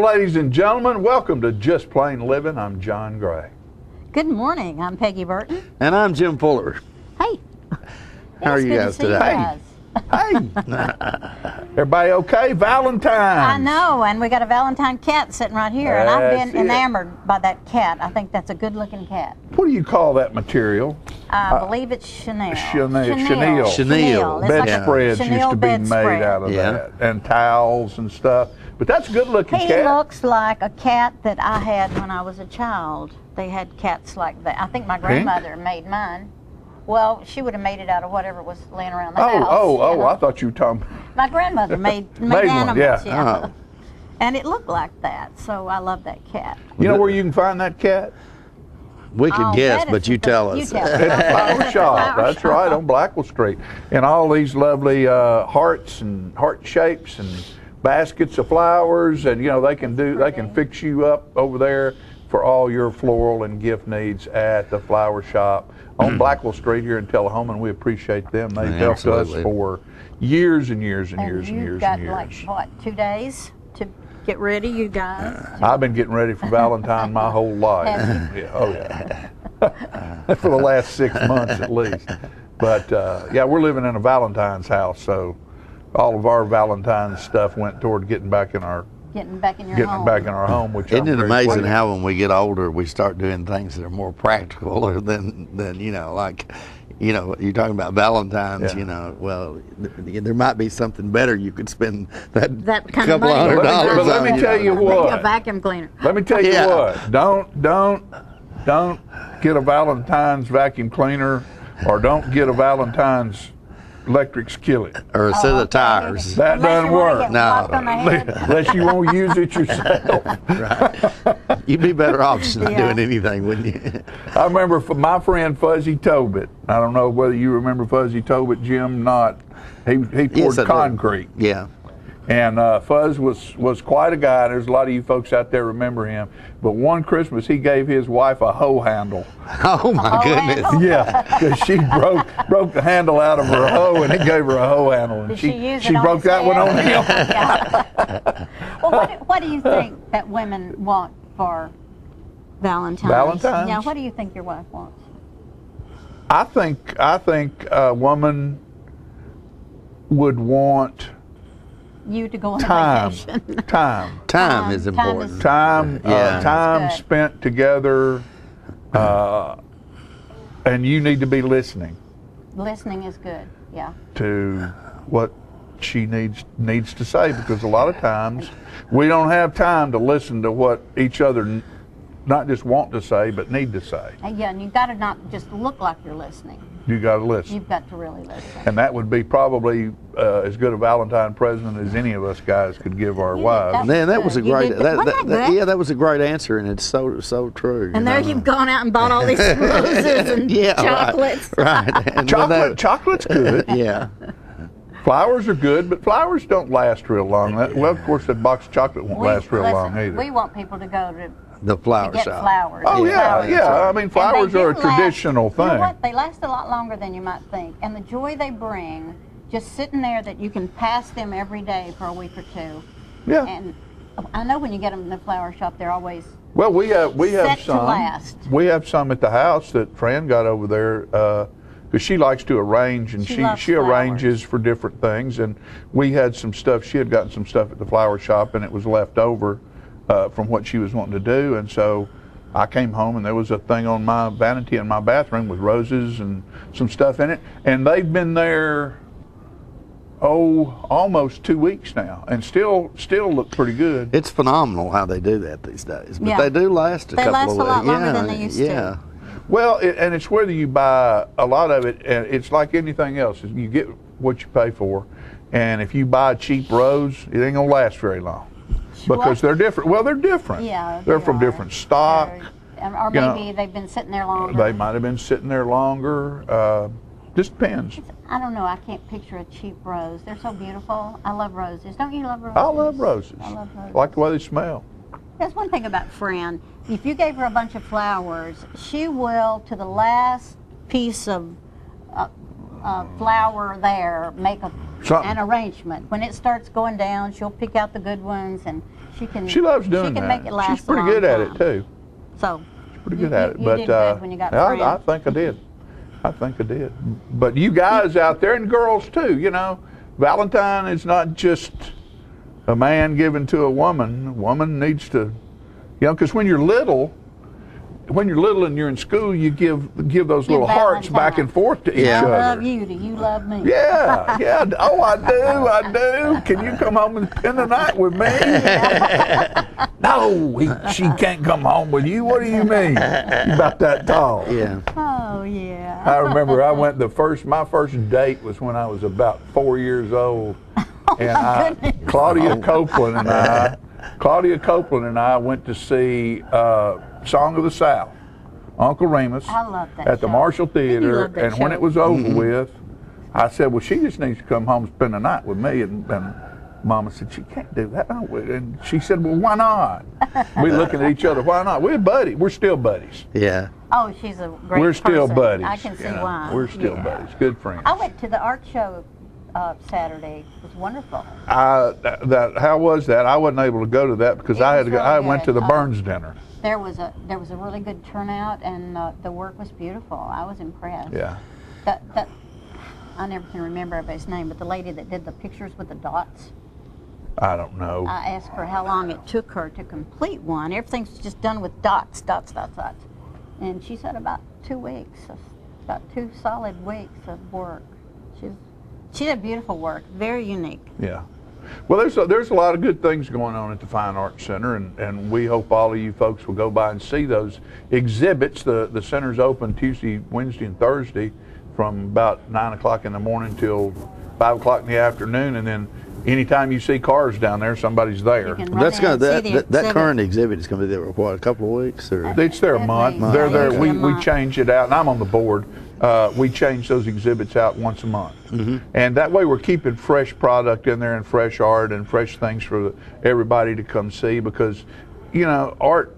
Hello, ladies and gentlemen. Welcome to Just Plain Living. I'm John Gray. Good morning. I'm Peggy Burton. And I'm Jim Fuller. Hey. How are you guys today? Hey. Everybody okay? Valentine's. I know, and we got a Valentine cat sitting right here, and I've been enamored by that cat. I think that's a good-looking cat. What do you call that material? I believe it's Chanel. Chenille. Bedspreads used to be made out of that, and towels and stuff. But that's a good-looking cat. He looks like a cat that I had when I was a child. They had cats like that. I think my grandmother made mine. Well, she would have made it out of whatever was laying around the house. Oh, I thought you were talking. My grandmother made animals, yeah. Oh. And it looked like that, so I love that cat. You know where you can find that cat? We could guess, but you tell us. It's Flower Shop. That's right, on Blackwell Street. And all these lovely hearts and heart shapes and baskets of flowers, and they can fix you up over there for all your floral and gift needs at the Flower Shop on Blackwell Street here in Tullahoma, and we appreciate them. They've helped us for years and years and years and years and years. You've got, like, what, 2 days to get ready, you guys? I've been getting ready for Valentine my whole life. For the last 6 months at least. But, we're living in a Valentine's house, so all of our Valentine's stuff went toward getting back in our home. Which isn't it amazing how when we get older we start doing things that are more practical than you're talking about Valentine's. Well, there might be something better you could spend that kind couple of money. $100 But let me tell you what. A vacuum cleaner. Let me tell you what. Don't get a Valentine's vacuum cleaner, or don't get a Valentine's electric skillet or a set of tires. That doesn't work. No, unless you won't use it yourself. Right. You'd be better off just not doing anything, wouldn't you? I remember my friend Fuzzy Tobit. I don't know whether you remember Fuzzy Tobit, Jim. Not. He poured concrete. Yeah. And Fuzz was quite a guy. There's a lot of you folks out there remember him. But one Christmas, he gave his wife a hoe handle. Oh, my goodness. Handle? Yeah, because she broke the handle out of her hoe, and he gave her a hoe handle. And she broke that one on him. Well, what do you think that women want for Valentine's? Valentine's? Yeah, what do you think your wife wants? I think a woman would want you to go on vacation. Time is important. Time spent together, and you need to be listening. Listening is good, yeah. To what she needs to say, because a lot of times we don't have time to listen to what each other not just want to say, but need to say. Yeah, and you've got to not just look like you're listening. You got to listen. You've got to really listen. And that would be probably as good a Valentine present as any of us guys could give our wives. Man, that was a great. That was a great answer, and it's so true. And there you've gone out and bought all these roses and chocolates. Right. Chocolate's good. Yeah. Flowers are good, but flowers don't last real long. Well, of course, that box of chocolate won't last real long either. We want people to go to the flower get shop. Flowers. Oh, yeah. I mean, flowers are a traditional thing. You know what? They last a lot longer than you might think. And the joy they bring, just sitting there that you can pass them every day for a week or two. Yeah. And I know when you get them in the flower shop, they're always we have some. To last. We have some at the house that Fran got over there because she likes to arrange, and she arranges for different things. And we had some stuff. She had gotten some stuff at the flower shop, and it was left over from what she was wanting to do. And so I came home, and there was a thing on my vanity in my bathroom with roses and some stuff in it. And they've been there, almost 2 weeks now, and still look pretty good. It's phenomenal how they do that these days. But they do last a couple of weeks. They last a lot longer than they used to. Well, and it's whether you buy a lot of it, and it's like anything else. You get what you pay for. And if you buy a cheap rose, it ain't going to last very long. Because they're different. Well, they're different. Yeah, they're from different stock. Or maybe they've been sitting there longer. They might have been sitting there longer. Just depends. I don't know. I can't picture a cheap rose. They're so beautiful. I love roses. Don't you love roses? I love roses. I like the way they smell. There's one thing about Fran. If you gave her a bunch of flowers, she will, to the last piece of flower there, make an arrangement. When it starts going down, she'll pick out the good ones and She loves doing she can that. Make it last She's pretty a long good at it time. too. So Pretty good at it. You But did good when you got I friends. think I did. I think I did. But you guys out there, and girls too, you know, Valentine is not just a man given to a woman. A woman needs to, you know, because when you're little and you're in school, you give those little hearts back and forth to each Yeah. other. I love you. Do you love me? Yeah, yeah. Oh, I do. Can you come home and spend the night with me? No, she can't come home with you. What do you mean? You about that tall. Yeah. Oh yeah. I remember I went my first date was when I was about 4 years old. And Claudia Copeland and I went to see Song of the South, Uncle Remus, I love that at the show. Marshall You Theater. love that And when show. it was over with, I said, well, she just needs to come home and spend the night with me. And Mama said, she can't do that. And she said, well, why not? We looking at each other, why not? We're buddies. We're still buddies. Yeah. Oh, she's a great We're still person. buddies. I can see you know. why. We're still Yeah. buddies. Good friends. I went to the art show Saturday. It was wonderful. How was that? I wasn't able to go to that because It I had was to go. really I went to good. the Burns dinner. There was a really good turnout, and the work was beautiful. I was impressed. Yeah. That I never can remember everybody's name, but the lady that did the pictures with the dots. I don't know. I asked her how long it took her to complete one. Everything's just done with dots, dots, dots, dots. And she said about 2 weeks, about 2 solid weeks of work. She did beautiful work, very unique. Yeah. Well, there's a lot of good things going on at the Fine Arts Center, and we hope all of you folks will go by and see those exhibits. The center's open Tuesday, Wednesday, and Thursday from about 9 o'clock in the morning till 5 o'clock in the afternoon, and then anytime you see cars down there, somebody's there. You can run That's in gonna and see that, the that, that exhibit. current exhibit is gonna be there for what, a couple of weeks or? It's there a month. Month. They're there. Usually a We month. change it out, and I'm on the board. We change those exhibits out once a month, and that way we're keeping fresh product in there and fresh art and fresh things for everybody to come see, because, you know, art,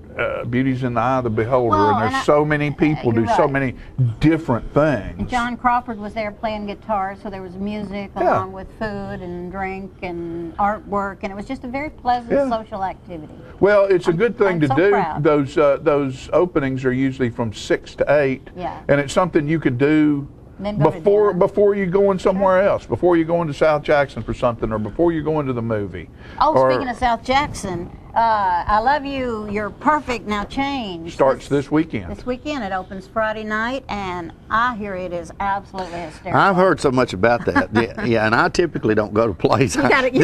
beauty's in the eye of the beholder, Well, and and there's so many people do you're so right. many different things. And John Crawford was there playing guitar, so there was music Yeah. along with food and drink and artwork, and it was just a very pleasant Yeah. social activity. Well, it's a good thing I'm to so do. proud. Those openings are usually from 6 to 8, Yeah. and it's something you could do Then go to dinner. before you go in somewhere else, before you go into South Jackson for something, or before you go into the movie. Oh, Or speaking of South Jackson, I Love You, You're Perfect Now Change. starts this weekend. This weekend. It opens Friday night, and I hear it is absolutely hysterical. I've heard so much about that. Yeah, and I typically don't go to plays. You gotta go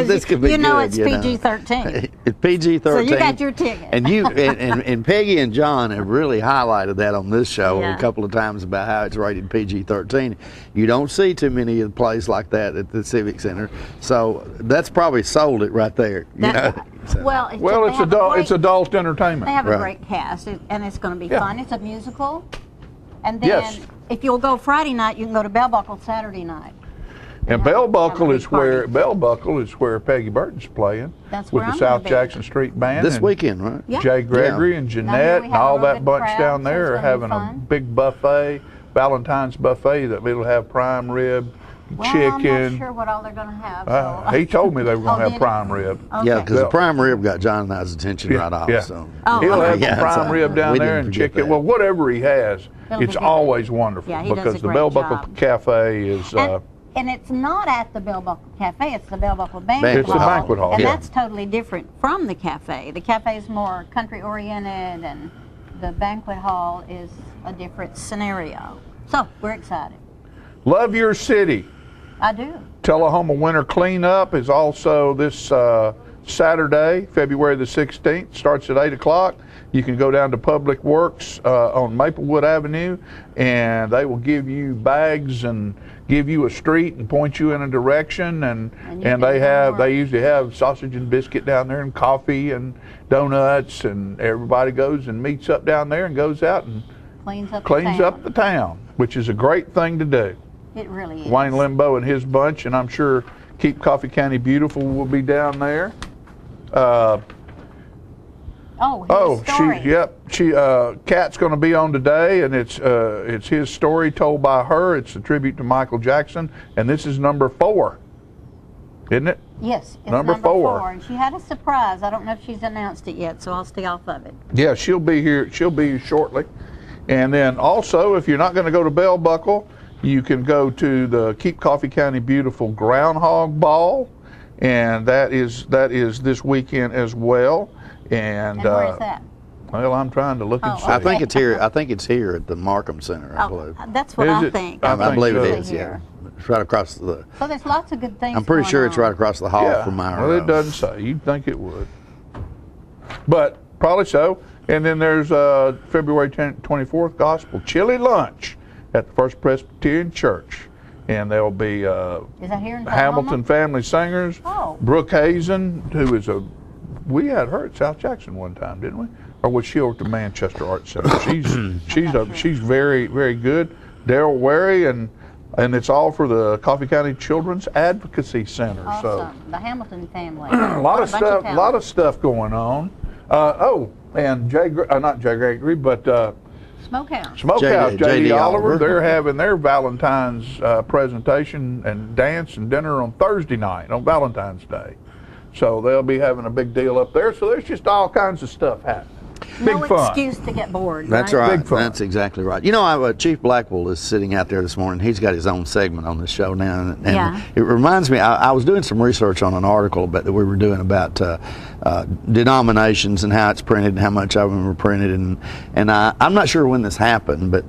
This could be because you know good, it's you know. PG-13. It's PG-13. So you got your ticket. And you and Peggy and John have really highlighted that on this show Yeah. a couple of times about how it's rated PG-13. You don't see too many of the plays like that at the Civic Center, so that's probably sold it right there. You know. So- Well, Well, they it's have a adult. great- It's adult entertainment. They have a Right. great cast, and it's going to be Yeah. fun. It's a musical, and then Yes. if you'll go Friday night, you can go to Bell Buckle Saturday night. And have a Bell Buckle big is where party. Peggy Burton's playing That's with where the I'm gonna South be. Jackson Street Band. this and weekend, right? Yeah. Jay Gregory Yeah. and Now, here Jeanette we and have a all real that good bunch crowd, down so there it's are gonna be having a fun. big buffet, Valentine's buffet, that it'll have prime rib, Well, chicken. I'm not sure what all they're going to have. So. He told me they were going Oh, to did have he? prime rib. Okay. Yeah, because the Well- prime rib got John and I's attention right off. Yeah. So. Oh, He'll have Yeah, the prime so rib down we there didn't and forget chicken. that. Well, whatever he has, It'll it's be good. always wonderful, Yeah, he does because a the great Bell Buckle job. Cafe is. And it's not at the Bell Buckle Cafe, it's the Bell Buckle Banquet It's the Hall. banquet hall, And yeah. that's totally different from the cafe. The cafe is more country oriented, and the banquet hall is a different scenario. So, we're excited. Love Your City. I do. Tullahoma Winter Cleanup is also this Saturday, February the 16th. Starts at 8 o'clock. You can go down to Public Works on Maplewood Avenue, and they will give you bags and give you a street and point you in a direction. And And you can they go they usually have sausage and biscuit down there, and coffee and donuts, and everybody goes and meets up down there and goes out and Cleans up cleans the town. up the town, which is a great thing to do. It really is. Wayne Limbo and his bunch, and I'm sure Keep Coffee County Beautiful will be down there. Oh, his story. Kat's going to be on today, and it's his story told by her. It's a tribute to Michael Jackson, and this is number 4, isn't it? Yes, it's Number 4. And she had a surprise. I don't know if she's announced it yet, so I'll stay off of it. Yeah, she'll be here. She'll be here shortly. And then also, if you're not going to go to Bell Buckle, you can go to the Keep Coffee County Beautiful Groundhog Ball, and that is this weekend as well. And where is that? Well, I'm trying to look and see. I think it's here. I think it's here at the Markham Center. I believe. That's what Is I it? think. I believe it so. is. Yeah, it's right across the. So there's lots of good things. I'm pretty going sure it's on. right across the hall Yeah. from my. Well, it doesn't say. You'd think it would, but probably so. And then there's February 24th Gospel Chili Lunch at the First Presbyterian Church, and there'll be Is that here in Hamilton Family Singers. Oh. Brooke Hazen, who is we had her at South Jackson one time, didn't we? Or was she over at the Manchester Arts Center? She's very, very good. Daryl Wary, and it's all for the Coffee County Children's Advocacy Center. Awesome. The Hamilton family. So a lot of stuff, going on. And not Jay Gregory, but Smokehouse. Smokehouse, J.D. J.D. Oliver. Oliver. They're having their Valentine's presentation and dance and dinner on Thursday night, on Valentine's Day. So they'll be having a big deal up there. So there's just all kinds of stuff happening. No Big fun. excuse to get bored. That's right. Big fun. That's exactly right. You know, Chief Blackwell is sitting out there this morning. He's got his own segment on this show now, and Yeah. it reminds me. I was doing some research on an article that we were doing about denominations and how it's printed and how much of them were printed, and I'm not sure when this happened, but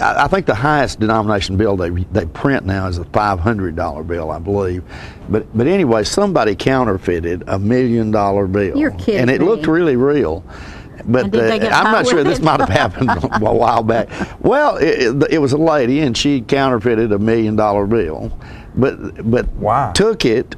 I think the highest denomination bill they print now is a $500 bill, I believe. But anyway, somebody counterfeited $1 million bill. You're kidding and it me. looked really real. But And did they get I'm caught not sure with this it? might have happened a while back. Well, it was a lady, and she counterfeited $1 million bill, but Wow. took it,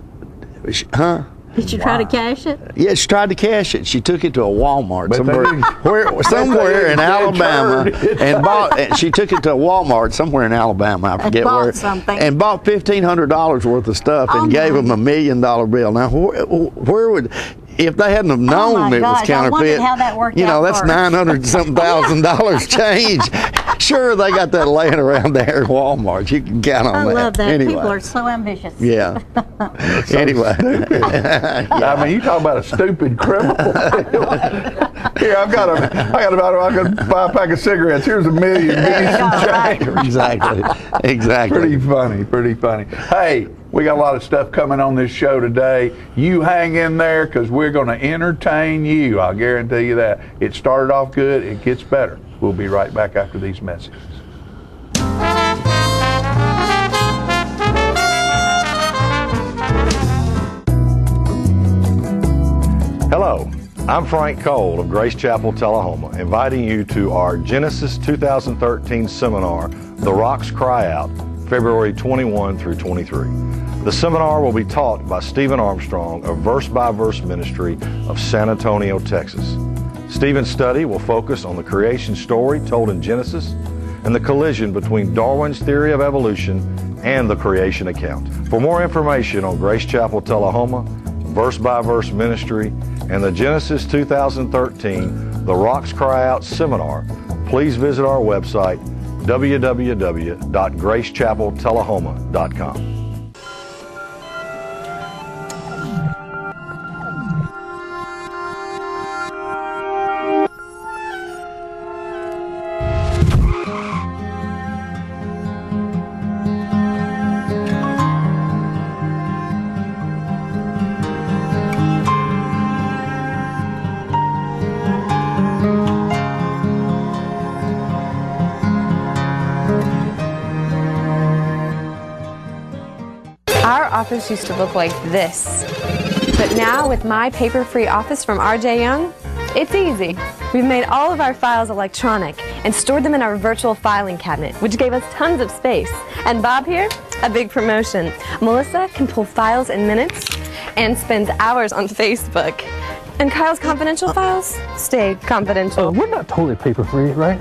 Did you try to cash it? Yeah, she tried to cash it. She took it to a Walmart But they didn't- somewhere in they Alabama, didn't and bought. And she took it to a Walmart somewhere in Alabama. I forget bought where. something. And bought $1,500 worth of stuff and gave them $1 million bill. Now, where would? If they hadn't have known my it was gosh, I wondered counterfeit, how that worked you know, out that's for her. $900-something thousand change. Sure, they got that laying around there at Walmart. You can count on I that. love that. Anyway. People are so ambitious. Yeah. Anyway. I mean, you talk about a stupid criminal. Here, I can buy a pack of cigarettes. Here's $1 million. Give me some change. Exactly. Pretty funny. Hey, we got a lot of stuff coming on this show today. You hang in there because we're going to entertain you. I'll guarantee you that. It started off good. It gets better. We'll be right back after these messages. Hello, I'm Frank Cole of Grace Chapel, Tullahoma, inviting you to our Genesis 2013 seminar, The Rocks Cry Out, February 21 through 23. The seminar will be taught by Stephen Armstrong of Verse by Verse Ministry of San Antonio, Texas. Stephen's study will focus on the creation story told in Genesis and the collision between Darwin's theory of evolution and the creation account. For more information on Grace Chapel, Tullahoma, Verse by Verse Ministry, and the Genesis 2013 The Rocks Cry Out seminar, please visit our website, www.gracechapeltullahoma.com. Our office used to look like this. But now with My Paper-Free Office from R.J. Young, it's easy. We've made all of our files electronic and stored them in our virtual filing cabinet, which gave us tons of space. And Bob here, a big promotion. Melissa can pull files in minutes and spends hours on Facebook. And Kyle's confidential files stay confidential. We're not totally paper-free, right?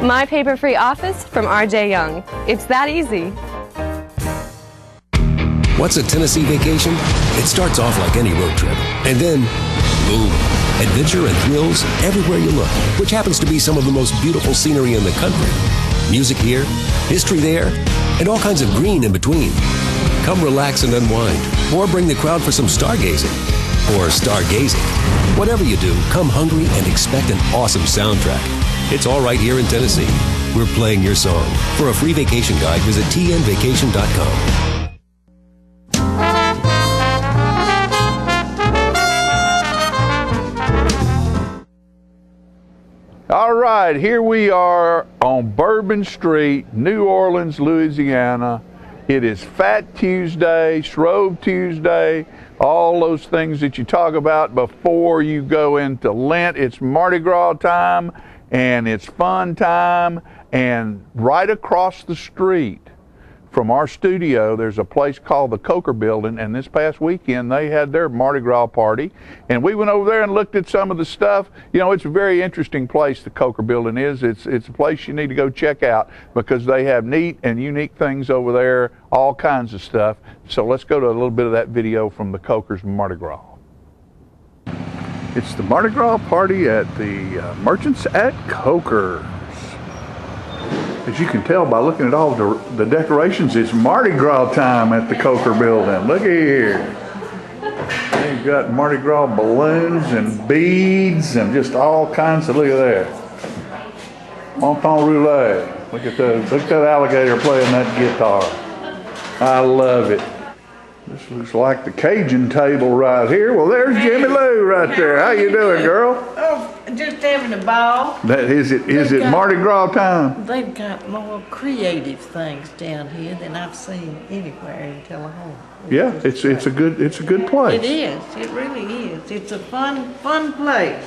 My Paper-Free Office from R.J. Young. It's that easy. What's a Tennessee vacation? It starts off like any road trip, and then, boom, adventure and thrills everywhere you look, which happens to be some of the most beautiful scenery in the country. Music here, history there, and all kinds of green in between. come relax and unwind, or bring the crowd for some stargazing. Or stargazing. Whatever you do, come hungry and expect an awesome soundtrack. It's all right here in Tennessee. We're playing your song. For a free vacation guide, visit tnvacation.com. All right, here we are on Bourbon Street, New Orleans, Louisiana. It is Fat Tuesday, Shrove Tuesday, all those things that you talk about before you go into Lent. It's Mardi Gras time, and it's fun time, and right across the street from our studio, there's a place called the Coker Building, and this past weekend they had their Mardi Gras party, and we went over there and looked at some of the stuff. You know, it's a very interesting place, the Coker Building is. It's a place you need to go check out because they have neat and unique things over there, all kinds of stuff. So let's go to a little bit of that video from the Coker's Mardi Gras. It's the Mardi Gras party at the Merchants at Coker's. As you can tell by looking at all the decorations, it's Mardi Gras time at the Coker Building. Look at here. They've got Mardi Gras balloons and beads and just all kinds of, look at that. Monton Roulette. Look at that alligator playing that guitar. I love it. This looks like the Cajun table right here. Well, there's Jimmy Lou right there. How you doing, girl? Oh, just having a ball. Is it Mardi Gras time? They've got more creative things down here than I've seen anywhere in Tullahoma. Yeah, it's a good place. It is. It really is. It's a fun place.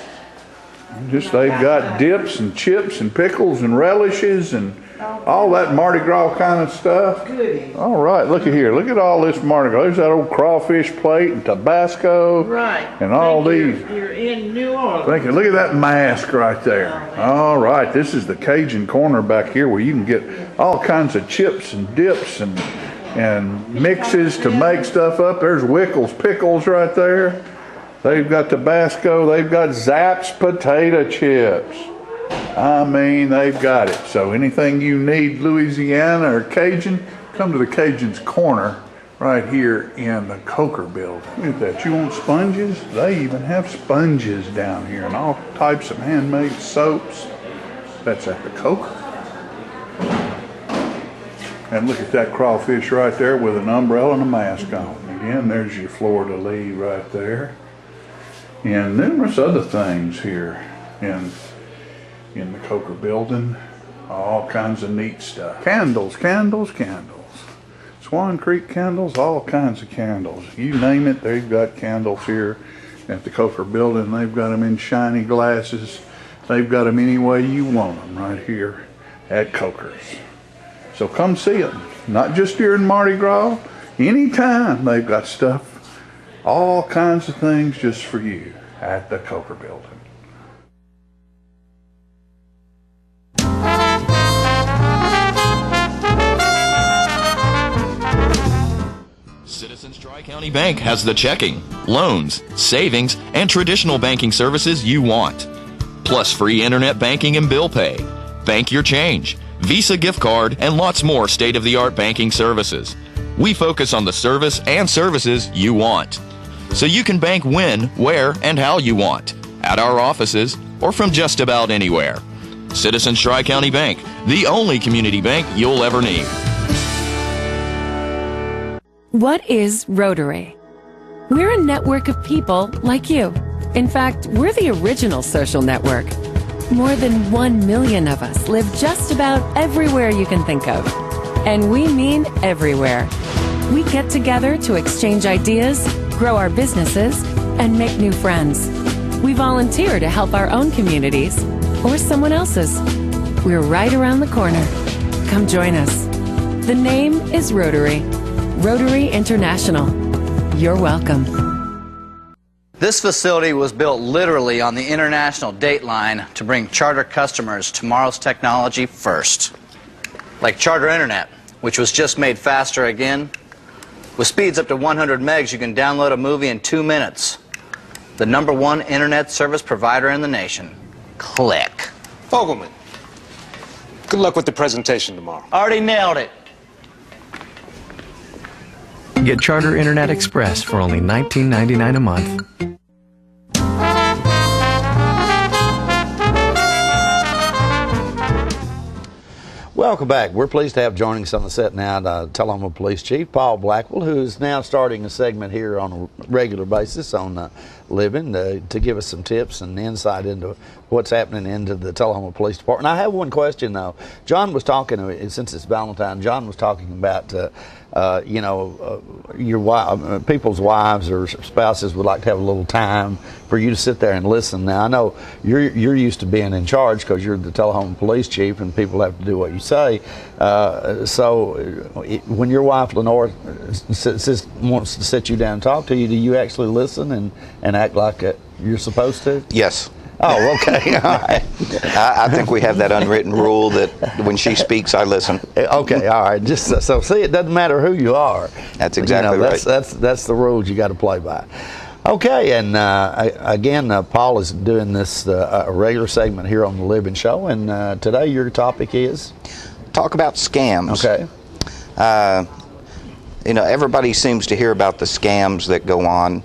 Just they've got dips and chips and pickles and relishes and all that Mardi Gras kind of stuff. Goodies. All right, look at here. Look at all this Mardi Gras. There's that old crawfish plate and Tabasco. Right. And all these. You're in New Orleans. Look at that mask right there. All right, this is the Cajun corner back here where you can get all kinds of chips and dips and mixes to make stuff up. There's Wickles pickles right there. They've got Tabasco. They've got Zapp's potato chips. I mean, they've got it. So anything you need, Louisiana or Cajun, come to the Cajun's Corner right here in the Coker Building. Look at that. You want sponges? They even have sponges down here and all types of handmade soaps. That's at the Coker. And look at that crawfish right there with an umbrella and a mask on. Again, there's your fleur-de-lis right there. And numerous other things here in the Coker Building. All kinds of neat stuff. Candles. Swan Creek candles, all kinds of candles. You name it, they've got candles here at the Coker Building. They've got them in shiny glasses. They've got them any way you want them right here at Coker's. So come see them. Not just during Mardi Gras, anytime they've got stuff. All kinds of things just for you at the Coker Building. Citizens Tri-County Bank has the checking, loans, savings, and traditional banking services you want. Plus free internet banking and bill pay, bank your change, Visa gift card, and lots more state-of-the-art banking services. We focus on the service and services you want. So you can bank when, where, and how you want, at our offices, or from just about anywhere. Citizens Tri-County Bank, the only community bank you'll ever need. What is Rotary? We're a network of people like you. In fact, we're the original social network. More than 1 million of us live just about everywhere you can think of. And we mean everywhere. We get together to exchange ideas, grow our businesses, and make new friends. We volunteer to help our own communities or someone else's. We're right around the corner. Come join us. The name is Rotary. Rotary International. You're welcome. This facility was built literally on the international date line to bring Charter customers tomorrow's technology first. Like Charter Internet, which was just made faster again. With speeds up to 100 megs, you can download a movie in 2 minutes. The #1 internet service provider in the nation. Click. Fogelman, good luck with the presentation tomorrow. Already nailed it. Get Charter Internet Express for only $19.99 a month. Welcome back. We're pleased to have joining us on the set now Tullahoma Police Chief Paul Blackwell, who is now starting a segment here on a regular basis on living to give us some tips and insight into what's happening into the Tullahoma Police Department. I have one question though. John was talking, since it's Valentine, John was talking about your wife, people's wives or spouses would like to have a little time for you to sit there and listen. Now I know you're used to being in charge because you're the Tullahoma Police Chief and people have to do what you say. When your wife Lenore wants to sit you down and talk to you, do you actually listen and act like you're supposed to? Yes. Oh, okay. All right. I think we have that unwritten rule that when she speaks, I listen. Okay, all right. Just so see, it doesn't matter who you are. That's exactly right. That's the rules you got to play by. Okay, and again, Paul is doing this a regular segment here on the Living Show, and today your topic is talk about scams. Okay. Everybody seems to hear about the scams that go on.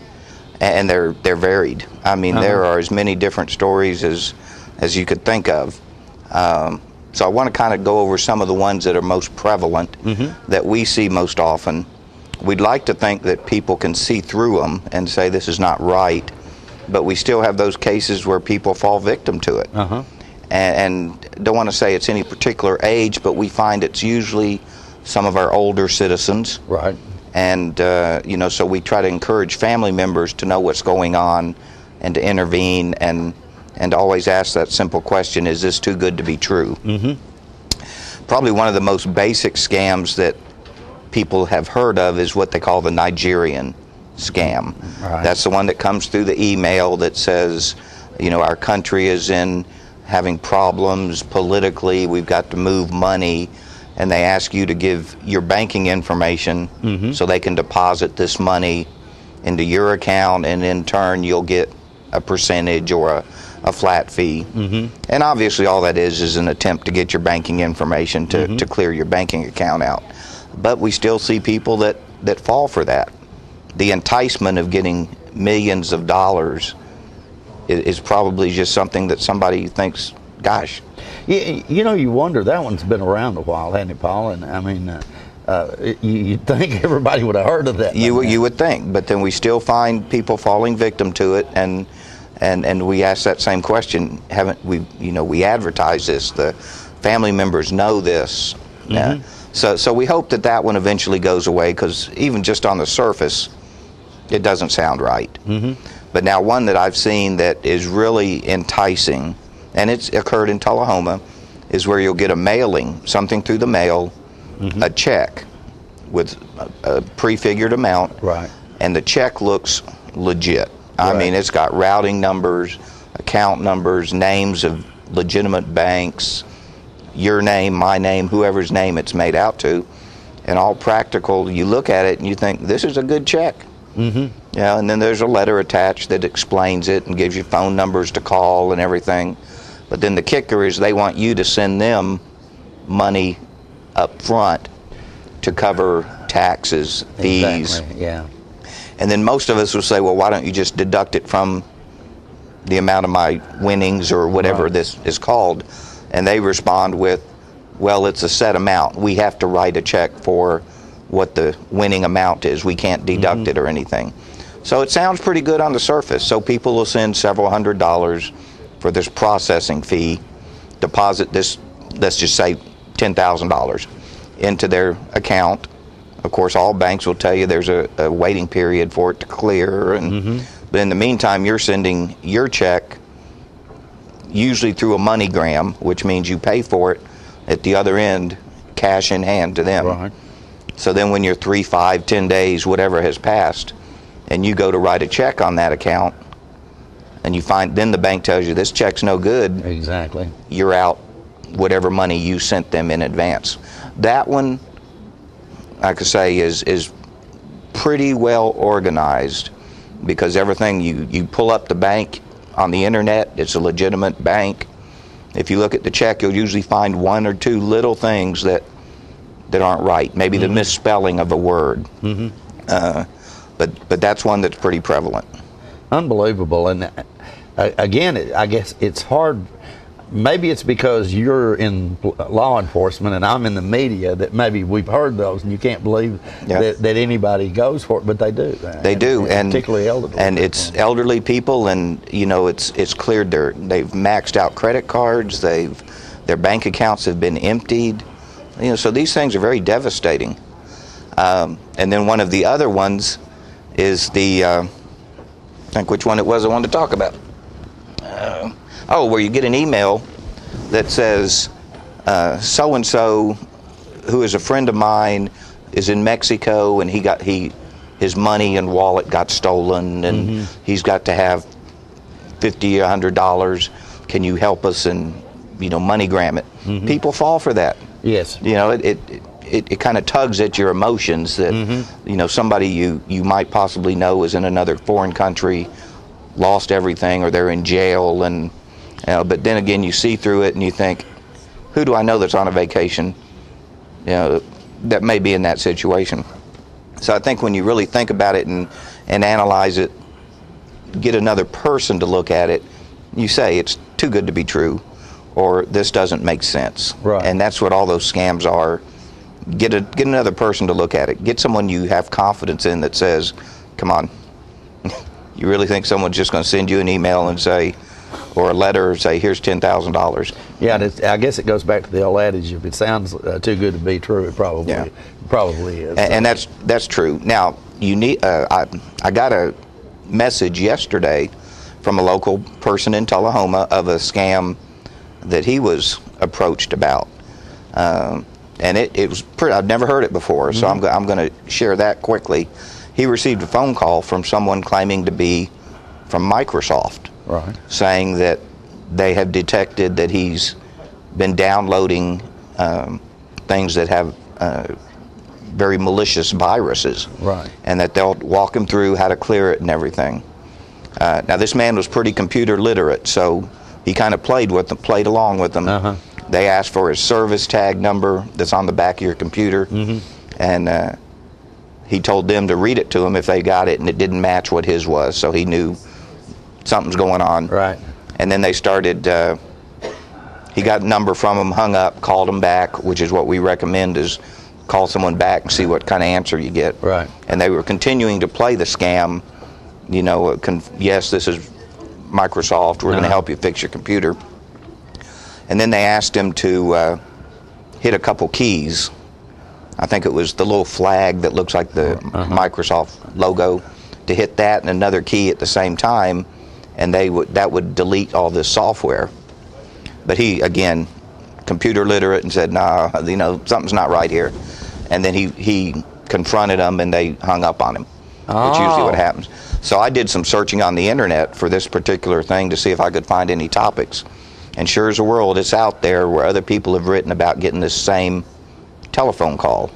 And they're varied. I mean, there are as many different stories as you could think of. So I want to kind of go over some of the ones that are most prevalent, that we see most often. We'd like to think that people can see through them and say this is not right, but we still have those cases where people fall victim to it. And don't want to say it's any particular age, but we find it's usually some of our older citizens. Right. And, so we try to encourage family members to know what's going on and to intervene and always ask that simple question, is this too good to be true? Probably one of the most basic scams that people have heard of is what they call the Nigerian scam. Right. That's the one that comes through the email that says, our country is having problems politically, we've got to move money. And they ask you to give your banking information so they can deposit this money into your account, and in turn you'll get a percentage or a flat fee. And obviously all that is an attempt to get your banking information to clear your banking account out. But we still see people that fall for that. The enticement of getting millions of dollars is probably just something that somebody thinks, gosh. You wonder, that one's been around a while, hasn't it, Paul? And I mean, you'd think everybody would have heard of that. You would think, but then we still find people falling victim to it, and we ask that same question. Haven't we? We advertise this. The family members know this. So we hope that one eventually goes away, because even just on the surface, it doesn't sound right. But now one that I've seen that is really enticing, and it's occurred in Tullahoma, is where you'll get a mailing, something through the mail, a check with a prefigured amount, and the check looks legit. I mean, it's got routing numbers, account numbers, names of legitimate banks, your name, my name, whoever's name it's made out to, and all practical. You look at it and you think, this is a good check. And then there's a letter attached that explains it and gives you phone numbers to call and everything. But then the kicker is they want you to send them money up front to cover taxes, fees. Exactly. Yeah. And then most of us will say, well, why don't you just deduct it from the amount of my winnings or whatever this is called? And they respond with, well, it's a set amount. We have to write a check for what the winning amount is. We can't deduct it or anything. So it sounds pretty good on the surface. So people will send several $100s for this processing fee, deposit this, let's just say $10,000 into their account. Of course, all banks will tell you there's a waiting period for it to clear. But in the meantime, you're sending your check usually through a MoneyGram, which means you pay for it at the other end, cash in hand to them. So then when you're 3, 5, 10 days, whatever has passed, and you go to write a check on that account, and you find, then the bank tells you this check's no good. Exactly. You're out whatever money you sent them in advance. That one, I could say, is pretty well organized, because everything you pull up the bank on the internet, it's a legitimate bank. If you look at the check, you'll usually find 1 or 2 little things that aren't right. Maybe the misspelling of a word. But that's one that's pretty prevalent. Unbelievable. And again, I guess it's hard. Maybe it's because you're in law enforcement and I'm in the media that maybe we've heard those, and you can't believe that anybody goes for it, but they do. They do, and particularly elderly. And it's elderly people, and it's cleared they've maxed out credit cards, their bank accounts have been emptied, so these things are very devastating. And then one of the other ones is I think which one it was I wanted to talk about. Where you get an email that says, so-and-so, who is a friend of mine, is in Mexico, and his money and wallet got stolen, and he's got to have $50 or $100. Can you help us and MoneyGram it? People fall for that. Yes. It kind of tugs at your emotions that somebody you might possibly know is in another foreign country, lost everything, or they're in jail, and but then again you see through it and you think, who do I know that's on a vacation that may be in that situation? So I think when you really think about it and analyze it, get another person to look at it, you say it's too good to be true, or this doesn't make sense. Right. And that's what all those scams are. Get another person to look at it. Get someone you have confidence in that says, come on, you really think someone's just going to send you an email and say, or a letter, say, here's $10,000? Yeah, I guess it goes back to the old adage: if it sounds too good to be true, it probably is. And that's true. Now you need. I got a message yesterday from a local person in Tullahoma of a scam that he was approached about, and it was pretty. I've never heard it before, so I'm going to share that quickly. He received a phone call from someone claiming to be from Microsoft. Right. Saying that they have detected that he's been downloading things that have very malicious viruses. Right. And that they'll walk him through how to clear it and everything. Now this man was pretty computer literate, so he kind of played along with them. They asked for his service tag number that's on the back of your computer, and he told them to read it to him if they got it, and it didn't match what his was, so he knew something's going on. Right. And then they started, he got a number from him, hung up, called him back, which is what we recommend, is call someone back and see what kind of answer you get. Right. And they were continuing to play the scam, yes, this is Microsoft, we're going to help you fix your computer. And then they asked him to hit a couple keys. I think it was the little flag that looks like the Microsoft logo, to hit that and another key at the same time, and that would delete all this software. But he, again, computer literate, and said, nah, something's not right here. And then he confronted them, and they hung up on him. That's usually what happens. So I did some searching on the internet for this particular thing to see if I could find any topics. And sure as the world, it's out there where other people have written about getting this same telephone call.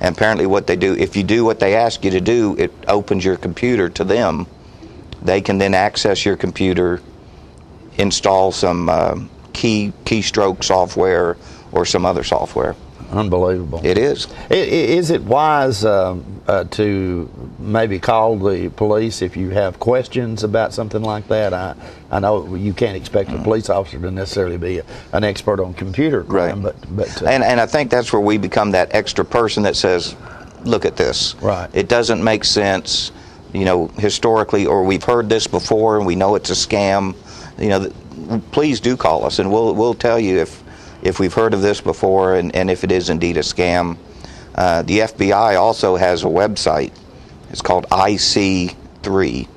And apparently what they do, if you do what they ask you to do, it opens your computer to them. They can then access your computer, install some keystroke software or some other software. Unbelievable. It is. Is it wise to maybe call the police if you have questions about something like that? I know you can't expect a police officer to necessarily be an expert on computer crime, right. but and I think that's where we become that extra person that says, look at this. Right. It doesn't make sense, historically, or we've heard this before and we know it's a scam. Please do call us, and we'll tell you if we've heard of this before and if it is indeed a scam. The FBI also has a website. It's called IC3,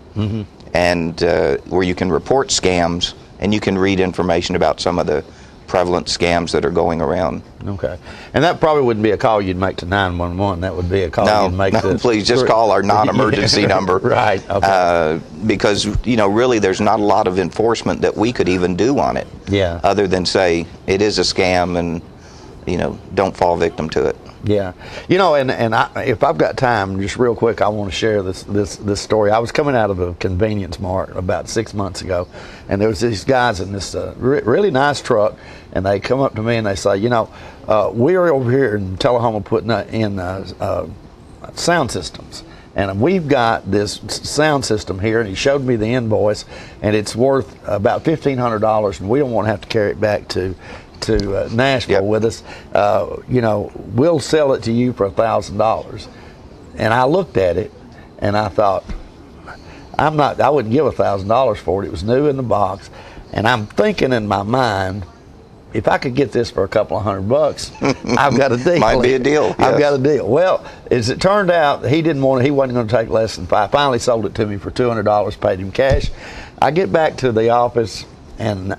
and where you can report scams and you can read information about some of the prevalent scams that are going around. Okay. And that probably wouldn't be a call you'd make to 911. That would be a call you'd make to... please just call our non-emergency number. Right. Okay. Because, really there's not a lot of enforcement that we could even do on it. Yeah. Other than say it is a scam and, don't fall victim to it. Yeah. If I've got time, just real quick, I want to share this story. I was coming out of a convenience mart about 6 months ago, and there was these guys in this really nice truck, and they come up to me and they say, we're over here in Tullahoma putting in sound systems. And we've got this sound system here, and he showed me the invoice, and it's worth about $1,500, and we don't want to have to carry it back to Nashville with us. You know, we'll sell it to you for $1,000. And I looked at it, and I thought, I wouldn't give $1,000 for it. It was new in the box, and I'm thinking in my mind, if I could get this for a couple of $100, I've got a deal. Might be a deal. Yes. I've got a deal. Well, as it turned out, he wasn't going to take less than $5. Finally sold it to me for $200, paid him cash. I get back to the office and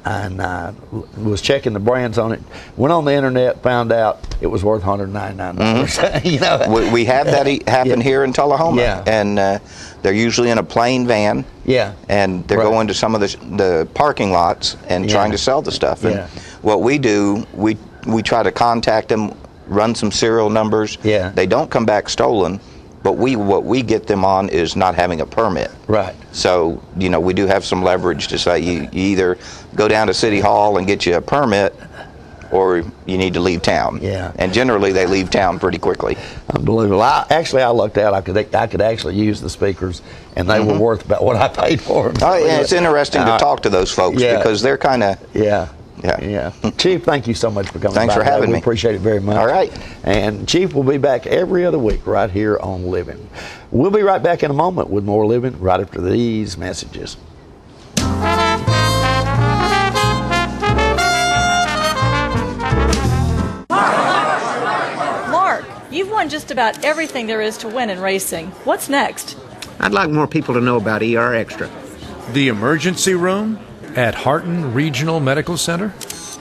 was checking the brands on it. Went on the internet, found out it was worth $199. You know, we have that happen here in Tullahoma. Yeah. And they're usually in a plain van. Yeah. And they're going to some of the parking lots and trying to sell the stuff. And what we do, we try to contact them, run some serial numbers. Yeah. They don't come back stolen, but what we get them on is not having a permit. Right. So, you know, we do have some leverage to say you either go down to City Hall and get you a permit, or you need to leave town. Yeah. And generally they leave town pretty quickly. Unbelievable. I looked out. I could actually use the speakers, and they were worth about what I paid for them. Oh, yeah, it's interesting to talk to those folks because they're kind of... Yeah. Chief, thank you so much for coming by. Thanks for having me. We appreciate it very much. All right. And Chief will be back every other week right here on Living. We'll be right back in a moment with more Living right after these messages. Mark, you've won just about everything there is to win in racing. What's next? I'd like more people to know about ER Extra. The emergency room at Harton Regional Medical Center?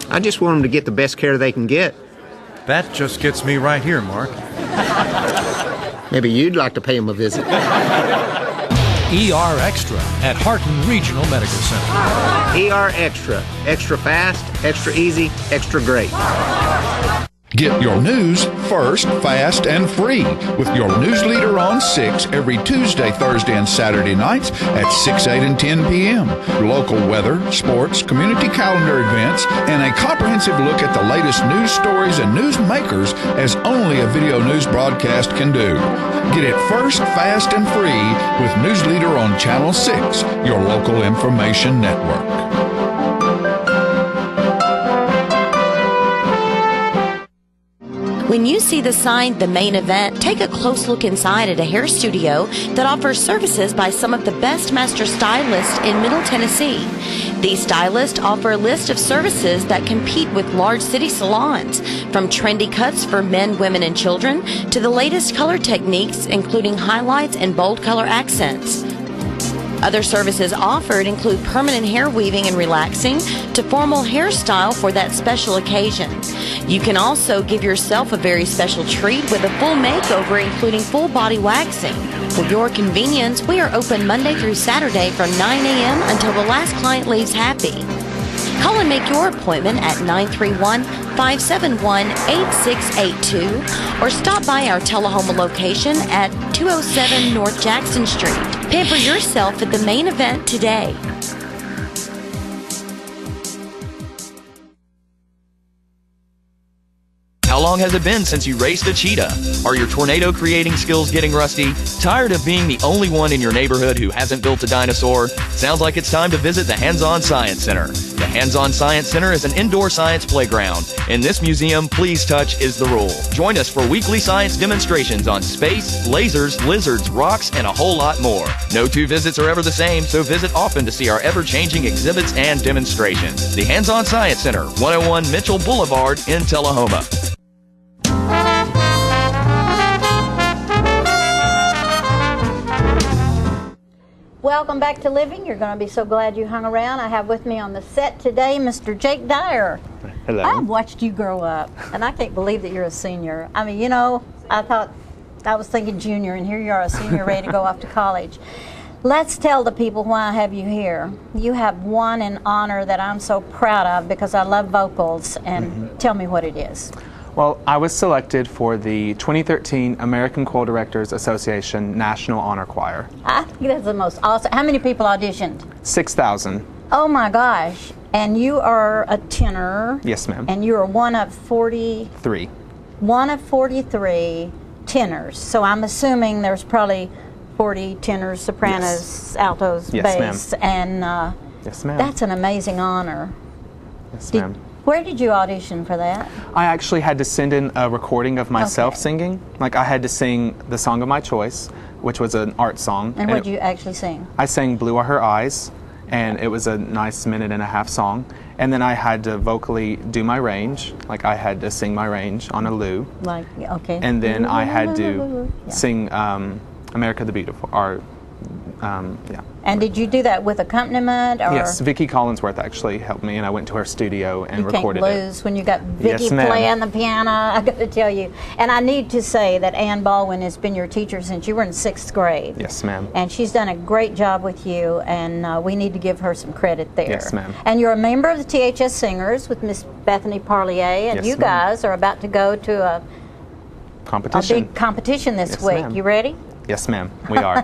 I just want them to get the best care they can get. That just gets me right here, Mark. Maybe you'd like to pay them a visit. ER Extra at Harton Regional Medical Center. ER Extra. Extra fast, extra easy, extra great. Get your news first, fast, and free with your news leader on 6 every Tuesday, Thursday, and Saturday nights at 6, 8, and 10 p.m. Local weather, sports, community calendar events, and a comprehensive look at the latest news stories and news makers as only a video news broadcast can do. Get it first, fast, and free with News Leader on Channel 6, your local information network. When you see the sign, The Main Event, take a close look inside at a hair studio that offers services by some of the best master stylists in Middle Tennessee. These stylists offer a list of services that compete with large city salons, from trendy cuts for men, women, and children to the latest color techniques, including highlights and bold color accents. Other services offered include permanent hair weaving and relaxing to formal hairstyle for that special occasion. You can also give yourself a very special treat with a full makeover, including full body waxing. For your convenience, we are open Monday through Saturday from 9 a.m. until the last client leaves happy. Call and make your appointment at 931-571-8682 or stop by our Tullahoma location at 207 North Jackson Street. Pamper yourself at The Main Event today. How long has it been since you raced a cheetah? Are your tornado creating skills getting rusty? Tired of being the only one in your neighborhood who hasn't built a dinosaur? Sounds like it's time to visit the Hands-On Science Center. The Hands-On Science Center is an indoor science playground. In this museum, please touch is the rule. Join us for weekly science demonstrations on space, lasers, lizards, rocks, and a whole lot more. No two visits are ever the same, so visit often to see our ever-changing exhibits and demonstrations. The Hands-On Science Center, 101 Mitchell Boulevard in Tullahoma. Welcome back to Living. You're going to be so glad you hung around. I have with me on the set today Mr. Jake Dyer. Hello. I've watched you grow up, and I can't believe that you're a senior. I mean, you know, I was thinking junior, and here you are, a senior ready to go off to college. Let's tell the people why I have you here. You have won an honor that I'm so proud of because I love vocals, and tell me what it is. Well, I was selected for the 2013 American Choral Directors Association National Honor Choir. I think that's the most awesome. How many people auditioned? 6,000. Oh my gosh. And you are a tenor. Yes, ma'am. And you are one of 43 tenors. So I'm assuming there's probably 40 tenors, sopranos, altos, Yes, bass, and Yes, ma'am. that's an amazing honor. Yes, ma'am. Where did you audition for that? I actually had to send in a recording of myself singing. Like, I had to sing the song of my choice, which was an art song. And what did you actually sing? I sang Blue Are Her Eyes, and it was a nice 1.5-minute song. And then I had to vocally do my range. Like, I had to sing my range on a loo. Like, okay. And then I had to sing America the Beautiful, or, yeah. And did you do that with accompaniment? Or? Yes, Vicki Collinsworth actually helped me, and I went to her studio and recorded You can't lose when you got Vicki Yes, ma'am. playing the piano, I got to tell you. And I need to say that Ann Baldwin has been your teacher since you were in 6th grade. Yes, ma'am. And she's done a great job with you, and we need to give her some credit there. Yes, ma'am. And you're a member of the THS Singers with Miss Bethany Parlier, and Yes, you ma'am. guys are about to go to a Competition. big competition this Yes, week. ma'am. You ready? Yes, ma'am, we are.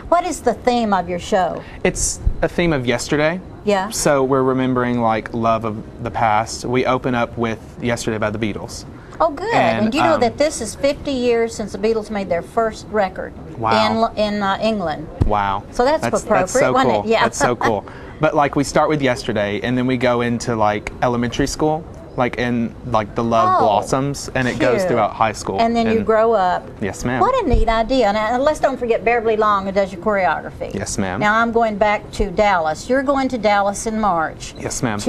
What is the theme of your show? It's a theme of yesterday. Yeah. So we're remembering like love of the past. We open up with Yesterday by the Beatles. Oh, good. And you know that this is 50 years since the Beatles made their first record Wow. in England. Wow. So that's appropriate, That's so wasn't cool. it? Yeah. That's so cool. But like we start with Yesterday, and then we go into like elementary school, like in like the love blossoms, and it goes cute. throughout high school. And then you grow up. Yes, ma'am. What a neat idea. And let's don't forget Beverly Long, who does your choreography. Yes, ma'am. Now I'm going back to Dallas. You're going to Dallas in March. Yes, ma'am.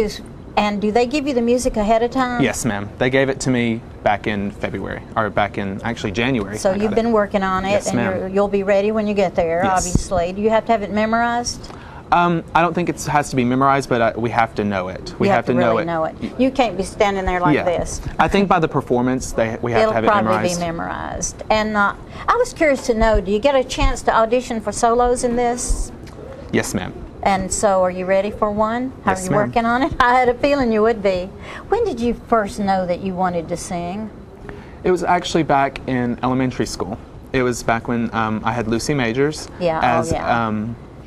And do they give you the music ahead of time? Yes, ma'am. They gave it to me back in February, or back in actually January. So I got you've been it. working on it, Yes, and ma'am. you'll be ready when you get there, Yes. obviously. Do you have to have it memorized? I don't think it has to be memorized, but we have to know it. We You have to really know it. You can't be standing there like Yeah. this. I think by the performance, we have It'll to have it probably memorized. be memorized. And I was curious to know, do you get a chance to audition for solos in this? Yes, ma'am. And so are you ready for one? How Yes, are you ma'am. working on it? I had a feeling you would be. When did you first know that you wanted to sing? It was actually back in elementary school. It was back when I had Lucy Majors as,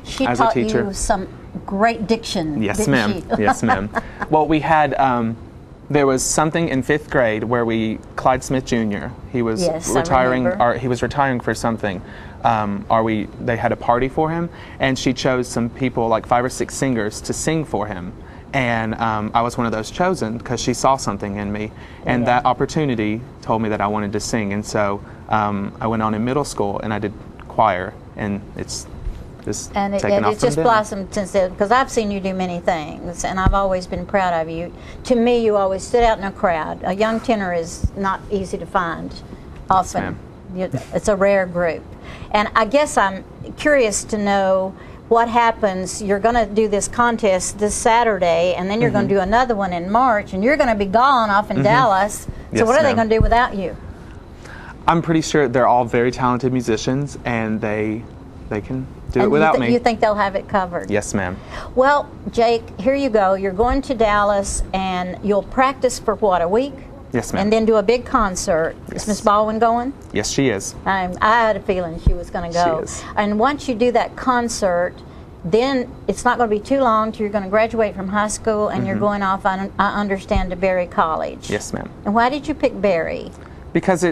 She as taught a teacher. you some great diction, Yes, didn't ma'am. she? Yes, ma'am. Well, we had, there was something in 5th grade where Clyde Smith Jr., he was Yes, I retiring, remember. or he was retiring for something. They had a party for him, and she chose some people, like 5 or 6 singers, to sing for him. And I was one of those chosen because she saw something in me. And that opportunity told me that I wanted to sing. And so I went on in middle school and I did choir, and it's just And taken off it's from just then. blossomed since then, because I've seen you do many things, and I've always been proud of you. To me, you always stood out in a crowd. A young tenor is not easy to find often. It's a rare group. And I guess I'm curious to know what happens. You're going to do this contest this Saturday, and then you're going to do another one in March, and you're going to be gone off in Dallas. So Yes, what are they ma'am. going to do without you? I'm pretty sure they're all very talented musicians, and they can do it And without me. you think they'll have it covered? Yes, ma'am. Well, Jake, here you go. You're going to Dallas, and you'll practice for what, a week? Yes, ma'am. And then do a big concert. Is Miss Baldwin going? Yes, she is. I had a feeling she was going to go. She is. And once you do that concert, then it's not going to be too long till you're going to graduate from high school, and you're going off, I understand, to Berry College. Yes, ma'am. And why did you pick Berry? Because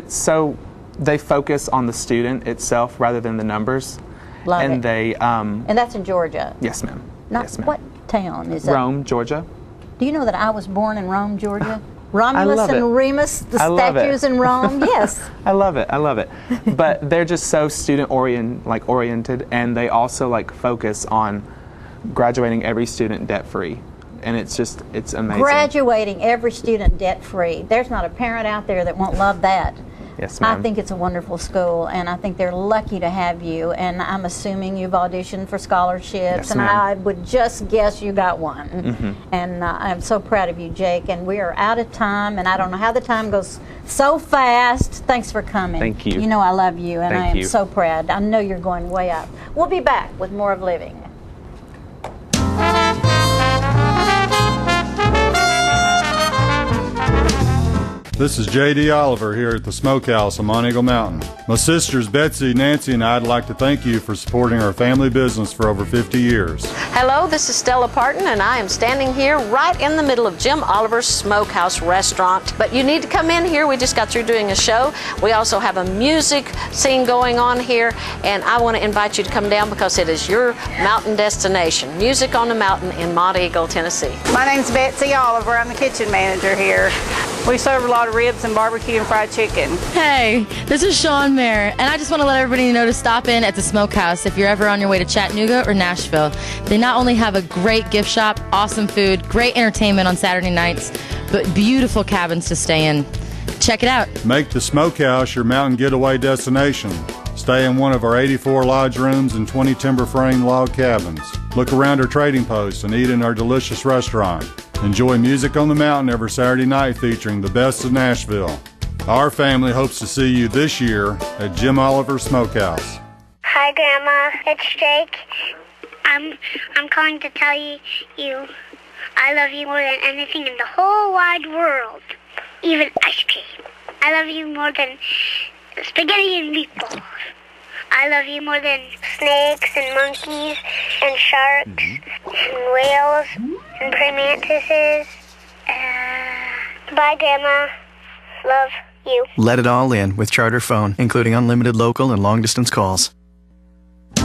they focus on the student itself rather than the numbers. Love and it. they And that's in Georgia. Yes, ma'am. Not Yes, ma'am. what town is that? Rome, Georgia. Do you know that I was born in Rome, Georgia? Romulus love and it. Remus, the I love it. statues in Rome. Yes. I love it. I love it. But they're just so student oriented, and they also focus on graduating every student debt free, and it's amazing. Graduating every student debt free. There's not a parent out there that won't love that. Yes, ma'am. I think it's a wonderful school, and I think they're lucky to have you. And I'm assuming you've auditioned for scholarships, Yes, and ma'am. I would just guess you got one. Mhm. And I'm so proud of you, Jake. And we are out of time, and I don't know how the time goes so fast. Thanks for coming. Thank you. You know I love you, and Thank I am you. so proud. I know you're going way up. We'll be back with more of Living. This is J.D. Oliver here at the Smokehouse on Monteagle Mountain. My sisters Betsy, Nancy, and I'd like to thank you for supporting our family business for over 50 years. Hello, this is Stella Parton, and I am standing here right in the middle of Jim Oliver's Smokehouse restaurant. But you need to come in here. We just got through doing a show. We also have a music scene going on here, and I want to invite you to come down because it is your mountain destination. Music on the Mountain in Monteagle, Tennessee. My name's Betsy Oliver. I'm the kitchen manager here. We serve a lot of ribs and barbecue and fried chicken. Hey, this is Sean Mayer, and I just want to let everybody know to stop in at the Smokehouse if you're ever on your way to Chattanooga or Nashville. They not only have a great gift shop, awesome food, great entertainment on Saturday nights, but beautiful cabins to stay in. Check it out. Make the Smokehouse your mountain getaway destination. Stay in one of our 84 lodge rooms and 20 timber frame log cabins. Look around our trading posts and eat in our delicious restaurant. Enjoy Music on the Mountain every Saturday night featuring the best of Nashville. Our family hopes to see you this year at Jim Oliver Smokehouse. Hi, Grandma. It's Jake. I'm calling to tell you I love you more than anything in the whole wide world, even ice cream. I love you more than spaghetti and meatballs. I love you more than snakes and monkeys and sharks and whales and praying mantises. Bye, Grandma. Love you. Let it all in with Charter Phone, including unlimited local and long-distance calls. We're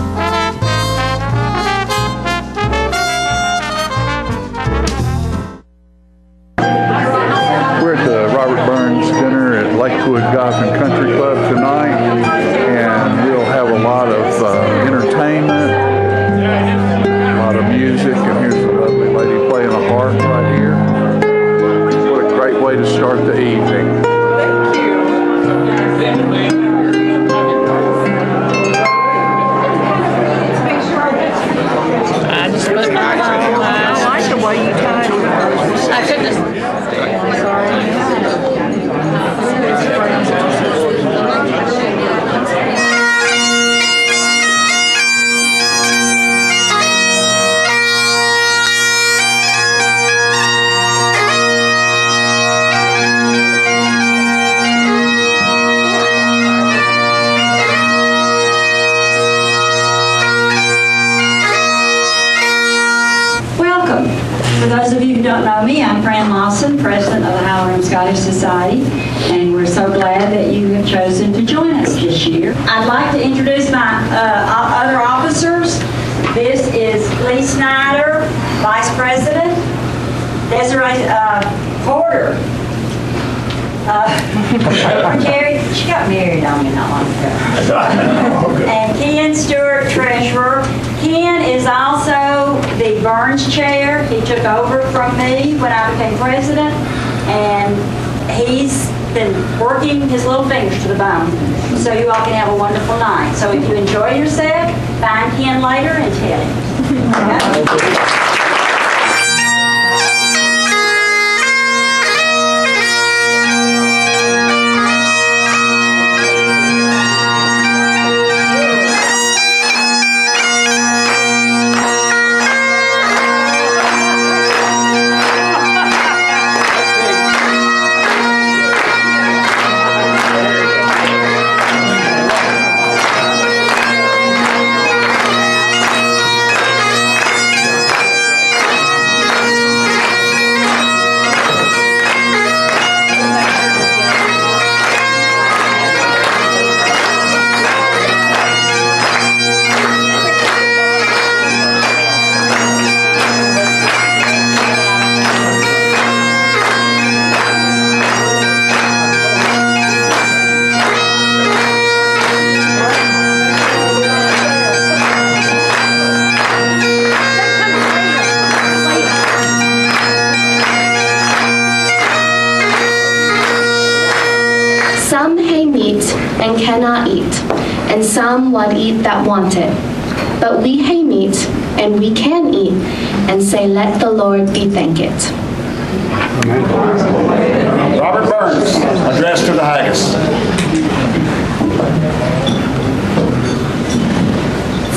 at the Robert Burns dinner at Lakewood Golf and Country Club tonight, and we'll have a lot of entertainment, a lot of music, and here's a lovely lady playing a harp right here. What a great way to start the evening. I like the way you tied it. I couldn't. For those of you who don't know me, I'm Fran Lawson, president of the Howland Scottish Society, and we're so glad that you have chosen to join us this year. I'd like to introduce my other officers. This is Lee Snyder, Vice President, Desiree Porter. Carrie, she got married on me not long ago. And Ken Stewart, Treasurer. Ken is also the Burns Chair. He took over from me when I became president, and he's been working his little fingers to the bone. So you all can have a wonderful night. So if you enjoy yourself, find Ken later and tell him. Okay? And cannot eat, and some what eat that want it. But we hay meat, and we can eat, and say, let the Lord be thanked. Robert Burns, address to the Haggis.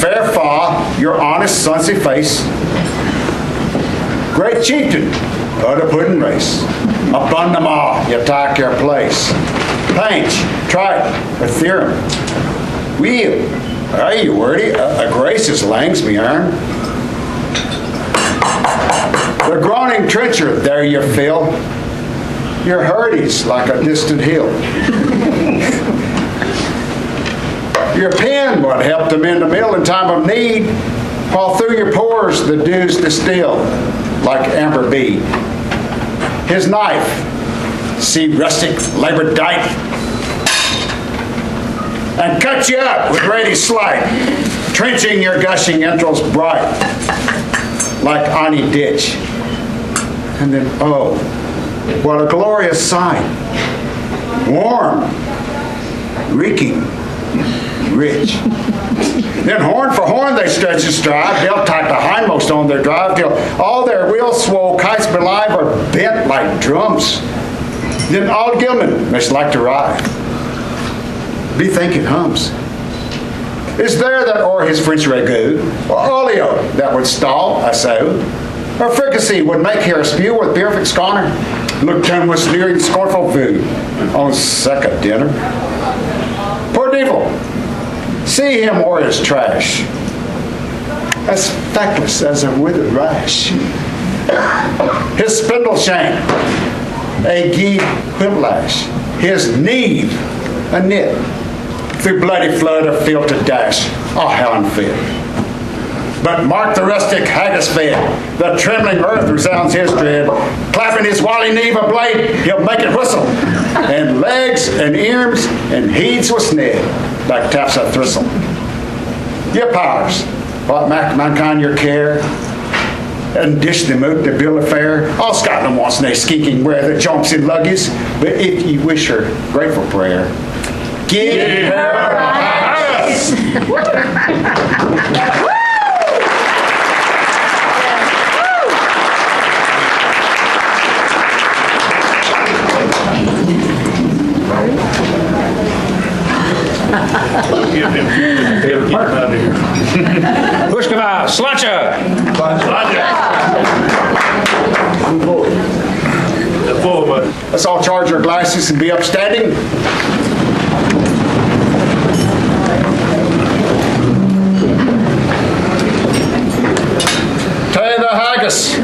Fair fa, your honest, sonsy face, great chieftain of the pudding race. Upon them all, you take your place. Pinch, Triton, or Theorem. Wheel, are you wordy? A grace is langs me earn. The groaning trencher, there you feel. Your hurdy's like a distant hill. Your pen would help them in the mill in time of need, while through your pores the dews distill like amber bead. His knife, see rustic labor dight, and cut you up with ready slight, trenching your gushing entrails bright like any ditch. And then, oh, what a glorious sight. Warm, reeking, rich. Then horn for horn they stretch and strive. They'll tack the hindmost on their drive till all their wheels swole kites belive are bent like drums. Then all gillmen must like to ride. Be thinking hums. Is there that o'er his French ragout, or olio that would stall a sow, or fricassee would make here a spew with perfect scorner? Look down with sneering scornful food on second dinner. Poor devil, see him o'er his trash, as feckless as a withered rash. His spindle shank, a gee whiplash, his knee a knit, through bloody flood of field to dash, oh how unfit. But mark the rustic haggis fed, the trembling earth resounds his tread, clapping his wily knee a blade, he'll make it whistle, and legs and arms and heeds with sned, like taps of thistle. Your powers, what make mankind your care, and dish them out to bill of fare. All Scotland wants nae skeeking where the jumps in luggies, but if ye wish her grateful prayer, give her a haggis. Pushkava, Slancha! Let's all charge our glasses and be upstanding. Tay the haggis.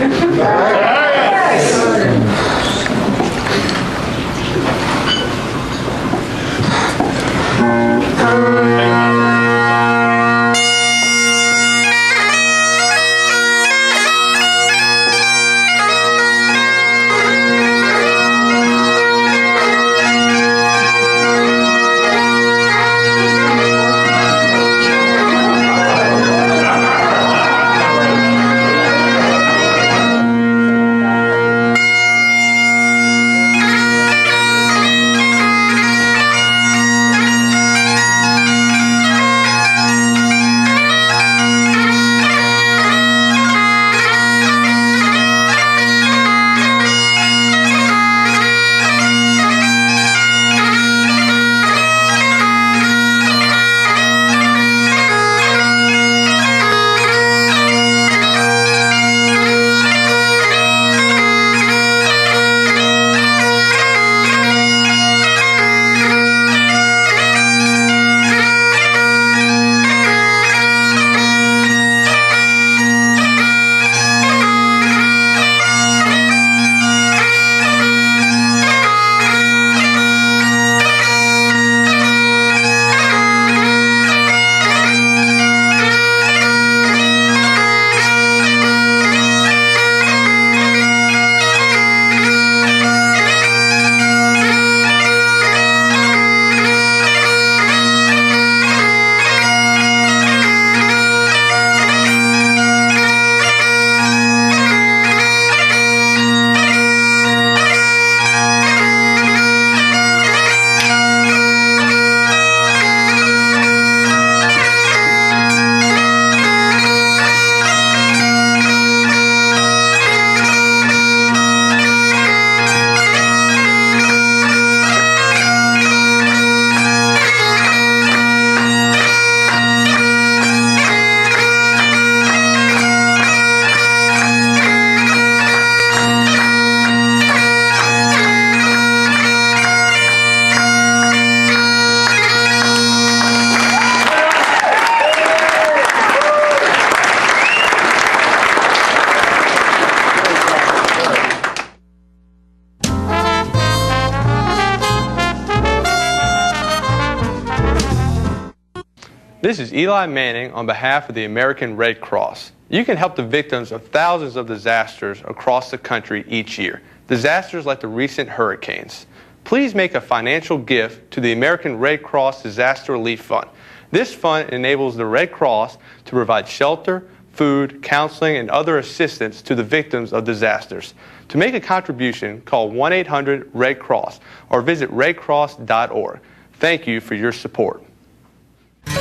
This is Eli Manning on behalf of the American Red Cross. You can help the victims of thousands of disasters across the country each year. Disasters like the recent hurricanes. Please make a financial gift to the American Red Cross Disaster Relief Fund. This fund enables the Red Cross to provide shelter, food, counseling, and other assistance to the victims of disasters. To make a contribution, call 1-800-RED-CROSS or visit redcross.org. Thank you for your support.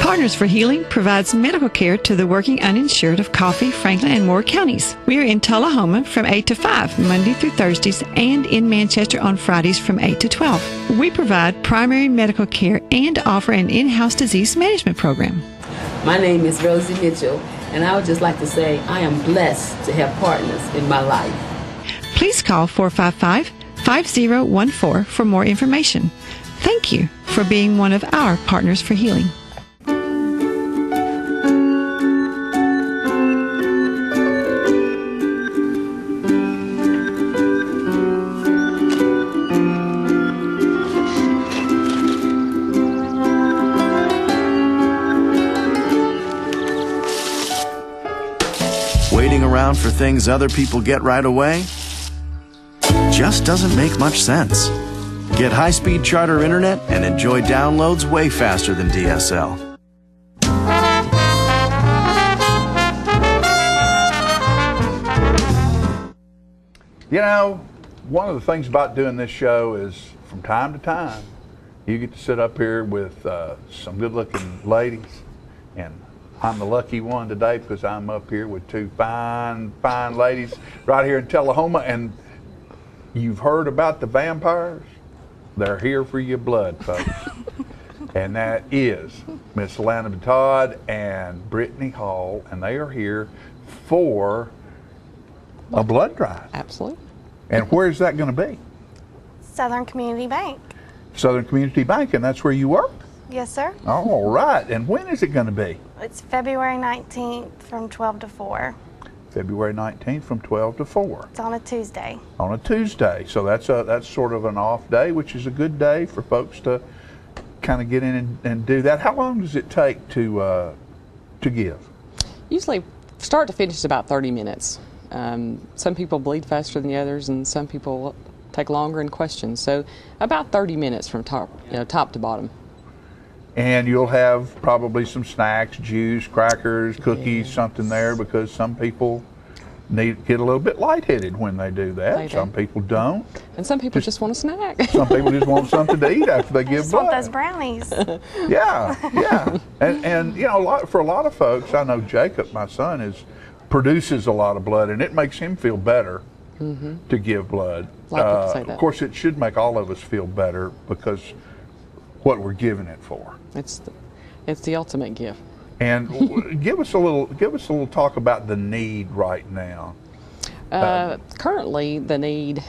Partners for Healing provides medical care to the working uninsured of Coffee, Franklin, and Moore counties. We are in Tullahoma from 8 to 5, Monday through Thursdays, and in Manchester on Fridays from 8 to 12. We provide primary medical care and offer an in-house disease management program. My name is Rosie Mitchell, and I would just like to say I am blessed to have partners in my life. Please call 455-5014 for more information. Thank you for being one of our Partners for Healing. Waiting around for things other people get right away just doesn't make much sense. Get high-speed Charter internet and enjoy downloads way faster than DSL. You know, one of the things about doing this show is from time to time, you get to sit up here with some good-looking ladies, and I'm the lucky one today because I'm up here with two fine ladies right here in Tullahoma, and you've heard about the vampires. They're here for your blood, folks. And that is Miss Lana Todd and Brittany Hall, and they are here for a blood drive. Absolutely. And where is that going to be? Southern Community Bank. Southern Community Bank, and that's where you work? Yes, sir. All right. And when is it going to be? It's February 19th from 12 to 4. February 19th from 12 to 4. It's on a Tuesday. On a Tuesday. So that's sort of an off day, which is a good day for folks to kind of get in and do that. How long does it take to give? Usually start to finish is about 30 minutes. Some people bleed faster than the others, and some people take longer in questions. So about 30 minutes from top to bottom. And you'll have probably some snacks, juice, crackers, cookies, something there, because some people get a little bit lightheaded when they do that. Some people don't. And some people just want a snack. Some people just want something to eat after they give Just blood. want those brownies. Yeah. And you know, for a lot of folks, I know Jacob, my son, produces a lot of blood, and it makes him feel better to give blood. Of course, it should make all of us feel better because what we're giving it for. It's the ultimate gift. And give us a little talk about the need right now. Currently, the need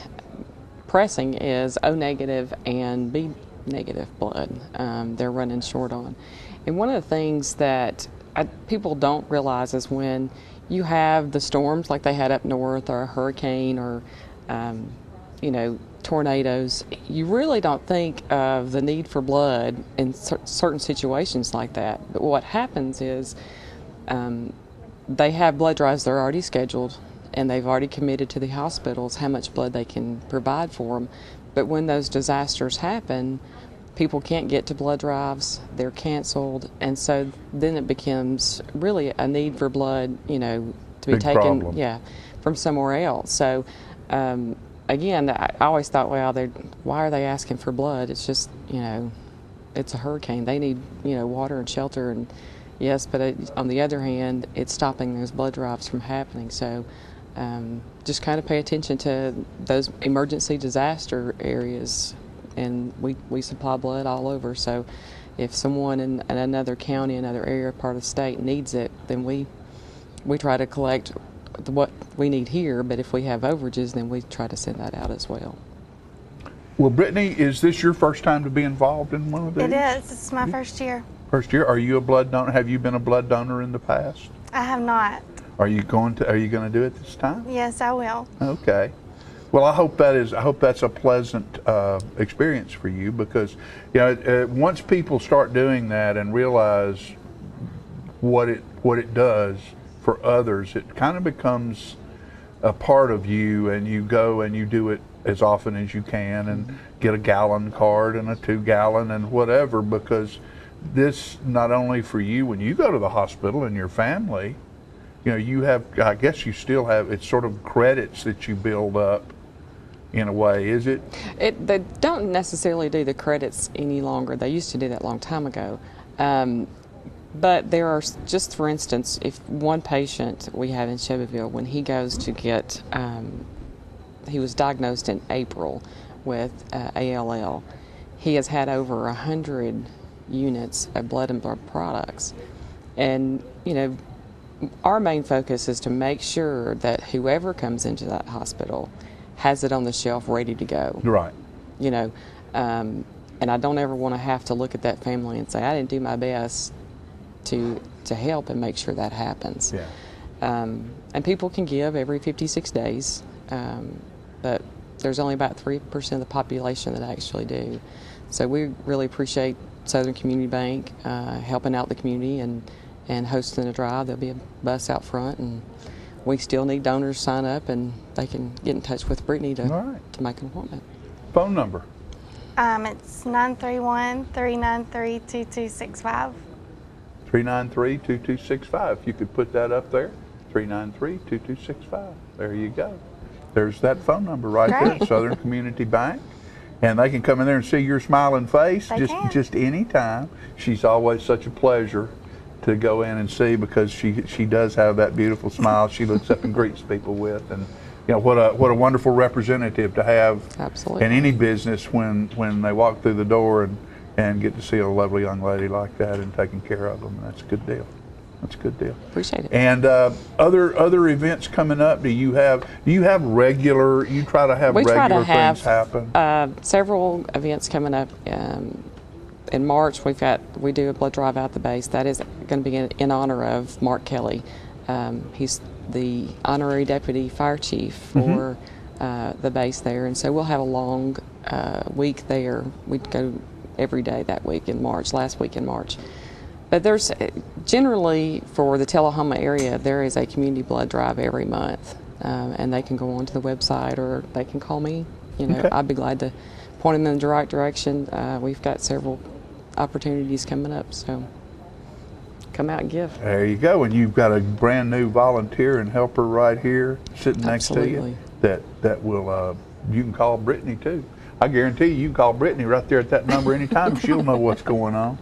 pressing is O negative and B negative blood. They're running short on. And one of the things that people don't realize is when you have the storms like they had up north, or a hurricane, or tornadoes, you really don't think of the need for blood in certain situations like that. But what happens is they have blood drives that are already scheduled, and they've already committed to the hospitals how much blood they can provide for them. But when those disasters happen, people can't get to blood drives, they're canceled, and so then it becomes really a need for blood, to be Big taken problem. from somewhere else. So again, I always thought, well, why are they asking for blood? It's just, it's a hurricane. They need, water and shelter, and yes, but on the other hand, it's stopping those blood drives from happening. So just kind of pay attention to those emergency disaster areas, and we supply blood all over. So if someone in another county, another area, part of the state needs it, then we try to collect what we need here, but if we have overages, then we try to send that out as well. Well, Brittany, is this your first time to be involved in one of these? It is. It's my first year. First year. Are you a blood donor? Have you been a blood donor in the past? I have not. Are you going to do it this time? Yes, I will. Okay. Well, I hope that's a pleasant experience for you, because once people start doing that and realize what it does for others, it kind of becomes a part of you, and you go and you do it as often as you can and get a gallon card and a 2-gallon and whatever, because this not only for you when you go to the hospital and your family, you know, you have, I guess you still have, it's sort of credits that you build up in a way, is it? They don't necessarily do the credits any longer. They used to do that a long time ago. But there are, just for instance, if one patient we have in Shelbyville, when he goes to get, he was diagnosed in April with ALL. He has had over 100 units of blood and blood products. And, you know, our main focus is to make sure that whoever comes into that hospital has it on the shelf ready to go. Right. You know, and I don't ever want to have to look at that family and say, I didn't do my best to help and make sure that happens. Yeah. And people can give every 56 days, but there's only about 3% of the population that actually do. So we really appreciate Southern Community Bank helping out the community and hosting a drive. There'll be a bus out front, and we still need donors to sign up, and they can get in touch with Brittany to make an appointment. Phone number? It's 931-393-2265. 393-2265. If you could put that up there, 393-2265. There you go. There's that phone number right there, Southern Community Bank. And they can come in there and see your smiling face just any time. She's always such a pleasure to go in and see, because she does have that beautiful smile she looks up and greets people with. And you know, what a wonderful representative to have in any business when they walk through the door and get to see a lovely young lady like that and taking care of them. That's a good deal. That's a good deal. Appreciate it. And other events coming up. Do you have regular? You try to have regular things happen. Several events coming up. In March, we do a blood drive out the base. That is going to be in honor of Mark Kelly. He's the honorary deputy fire chief for the base there, and so we'll have a long week there. We go every day that week in March. Last week in March. But there's generally, for the Tullahoma area, there is a community blood drive every month, and they can go onto the website or they can call me. You know, I'd be glad to point them in the right direction. We've got several opportunities coming up, so come out and give. There you go, and you've got a brand new volunteer and helper right here sitting next to you that will. You can call Brittany too. I guarantee you can call Brittany right there at that number anytime. She'll know what's going on.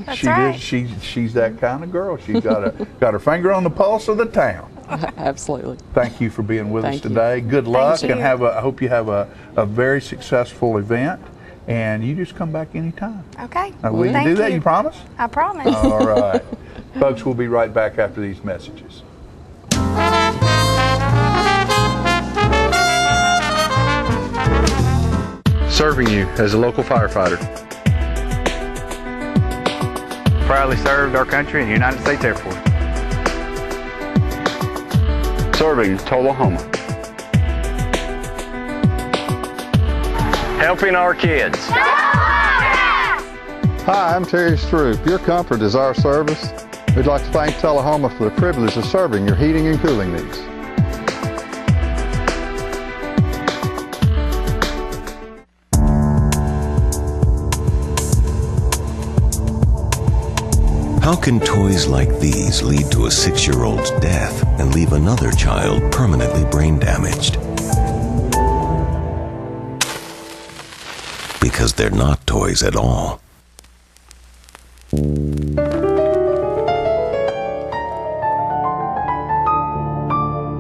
That's right. She's that kind of girl. She's got her finger on the pulse of the town. Absolutely. Thank you for being with us today. Good luck, and I hope you have a very successful event. And you just come back anytime. Okay. Will you do that? You promise? I promise. All right. Folks, we'll be right back after these messages. Serving you as a local firefighter. Proudly served our country in the United States Air Force. Serving Tullahoma. Helping our kids. Hi, I'm Terry Stroop. Your comfort is our service. We'd like to thank Tullahoma for the privilege of serving your heating and cooling needs. How can toys like these lead to a 6-year-old's death and leave another child permanently brain damaged? Because they're not toys at all.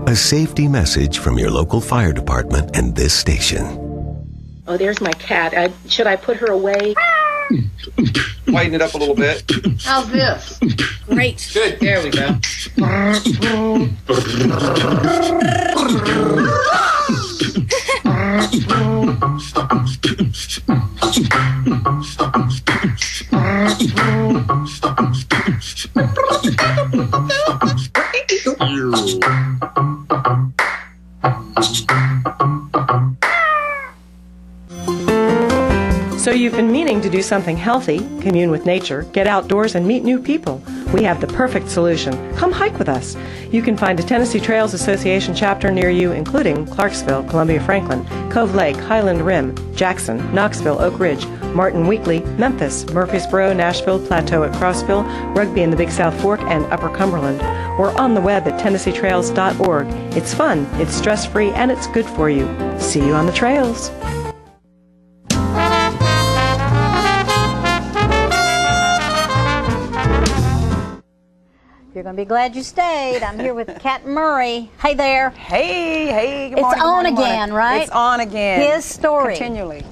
A safety message from your local fire department and this station. Oh, there's my cat. Should I put her away? Lighten it up a little bit. How's this? Great. Good. There we go. So you've been meaning to do something healthy, commune with nature, get outdoors and meet new people. We have the perfect solution. Come hike with us. You can find a Tennessee Trails Association chapter near you, including Clarksville, Columbia Franklin, Cove Lake, Highland Rim, Jackson, Knoxville, Oak Ridge, Martin Weekly, Memphis, Murfreesboro, Nashville, Plateau at Crossville, Rugby in the Big South Fork, and Upper Cumberland. We're on the web at TennesseeTrails.org. It's fun, it's stress-free, and it's good for you. See you on the trails. You're going to be glad you stayed. I'm here with Kat Murray. Hey there. Hey, good morning. It's on good morning, again, right? It's on again. His story. Continually.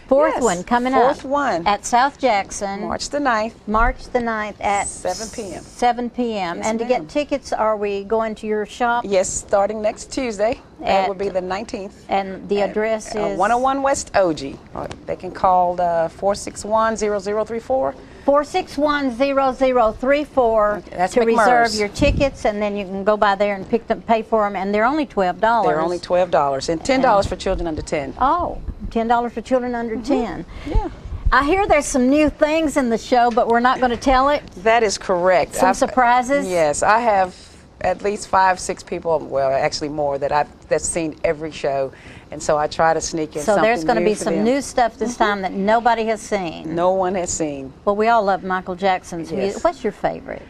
Fourth one coming up. Fourth one. At South Jackson. March the 9th. March the 9th at 7 p.m. 7 p.m. Yes, and to get tickets, are we going to your shop? Yes, starting next Tuesday. That will be the 19th. And the address is? 101 West OG. They can call 461-0034. 461-0034 That's to McMurray's. reserve your tickets, and then you can go by there and pay for them, and they're only $12. They're only $12 and $10 for children under 10. Oh, $10 for children under 10. Yeah. I hear there's some new things in the show, but we're not going to tell it. That is correct. Some surprises? Yes, I have at least 5-6 people, well, actually more, that's seen every show. And so I try to sneak in so something there's going to new be for some them. new stuff this time that nobody has seen. No one has seen. Well, we all love Michael Jackson's music. What's your favorite?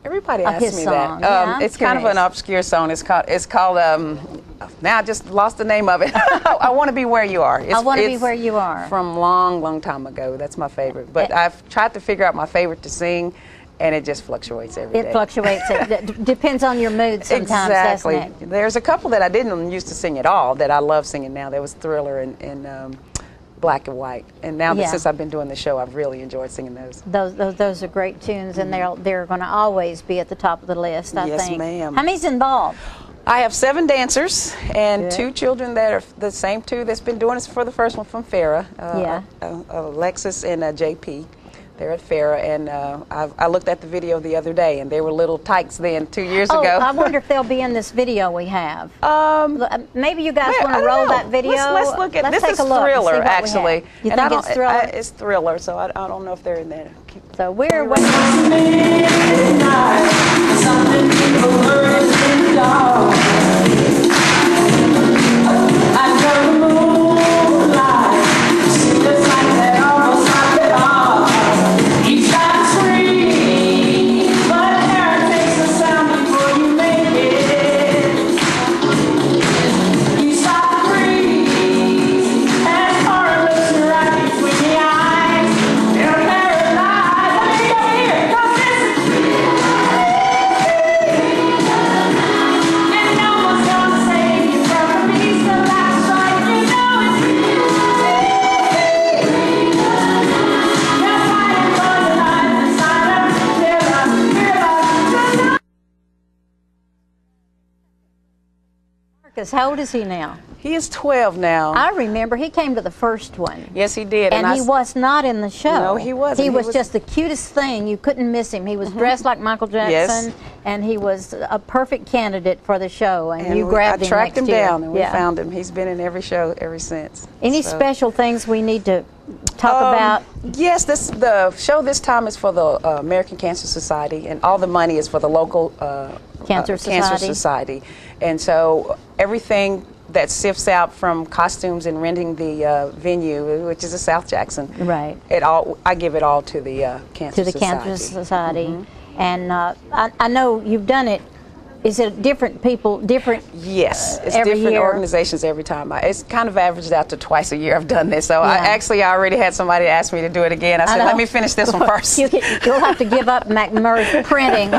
Everybody of asks his me song? that. Yeah, it's kind of an obscure song. It's called now I just lost the name of it. I Want to Be Where You Are. I Want to Be Where You Are. From long time ago. That's my favorite. But I've tried to figure out my favorite to sing, and it just fluctuates every day. It fluctuates. It depends on your mood sometimes, exactly. doesn't it? There's a couple that I didn't used to sing at all that I love singing now. There was Thriller and Black and White. And now that since I've been doing the show, I've really enjoyed singing those. Those are great tunes, and they're going to always be at the top of the list, I think. Yes, ma'am. How many's involved? I have 7 dancers and 2 children that are the same 2 that's been doing this for the first one from Farrah. Alexis and JP. They're at Farrah, and I looked at the video the other day, and they were little tykes then 2 years ago. I wonder if they'll be in this video we have. Maybe you guys want to roll that video. Let's look at this. Is Thriller, actually. You think it's Thriller? It's Thriller, so I don't know if they're in there. So we're waiting. Something people learn in the dark. I know the moonlight. See the sign that almost knocked it off. You try to scream, but terror takes the sound before you make it. You stop to breathe as horror looks you right between the eyes. You're paralyzed. Let me go here. Come listen. And no one's gonna save you from a beast of last strike. You know it's you're fighting for your life inside of Marcus, how old is he now? He is 12 now. I remember he came to the first one. Yes, he did. And he was not in the show. No, he wasn't. He was just the cutest thing. You couldn't miss him. He was dressed like Michael Jackson, and he was a perfect candidate for the show. And you grabbed him I tracked him next year. down, and we found him. He's been in every show ever since. Any special things we need to talk about? Yes, the show this time is for the American Cancer Society, and all the money is for the local Cancer Society. And so everything that sifts out from costumes and renting the venue, which is a South Jackson, right? I give it all to the Cancer Society. Cancer Society. And I know you've done it. Is it different people, different? Yes, it's every different year? organizations every time. It's kind of averaged out to twice a year I've done this. So I already had somebody ask me to do it again. I said, let me finish this one first. You'll have to give up McMurray's printing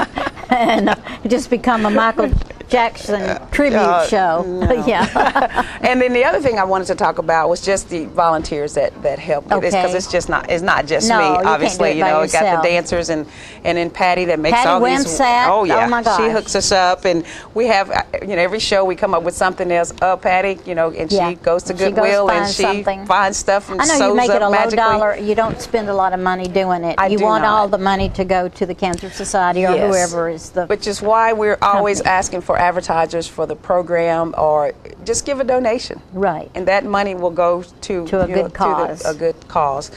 and just become a Michael Jackson tribute show. No. And then the other thing I wanted to talk about was just the volunteers that help with this, because it's not just me. Obviously, you got the dancers and then Patty that makes Patty all these. Wimsatt. Oh yeah, my gosh. She hooks us up, and we have every show we come up with something else. Patty, and she goes to Goodwill and she finds stuff and I know sews you make it a magically. low dollar. You don't spend a lot of money doing it. You want all the money to go to the Cancer Society or whoever is the. Which is why we're always asking for advertisers for the program, or just give a donation. Right. And that money will go to a good cause. A good cause.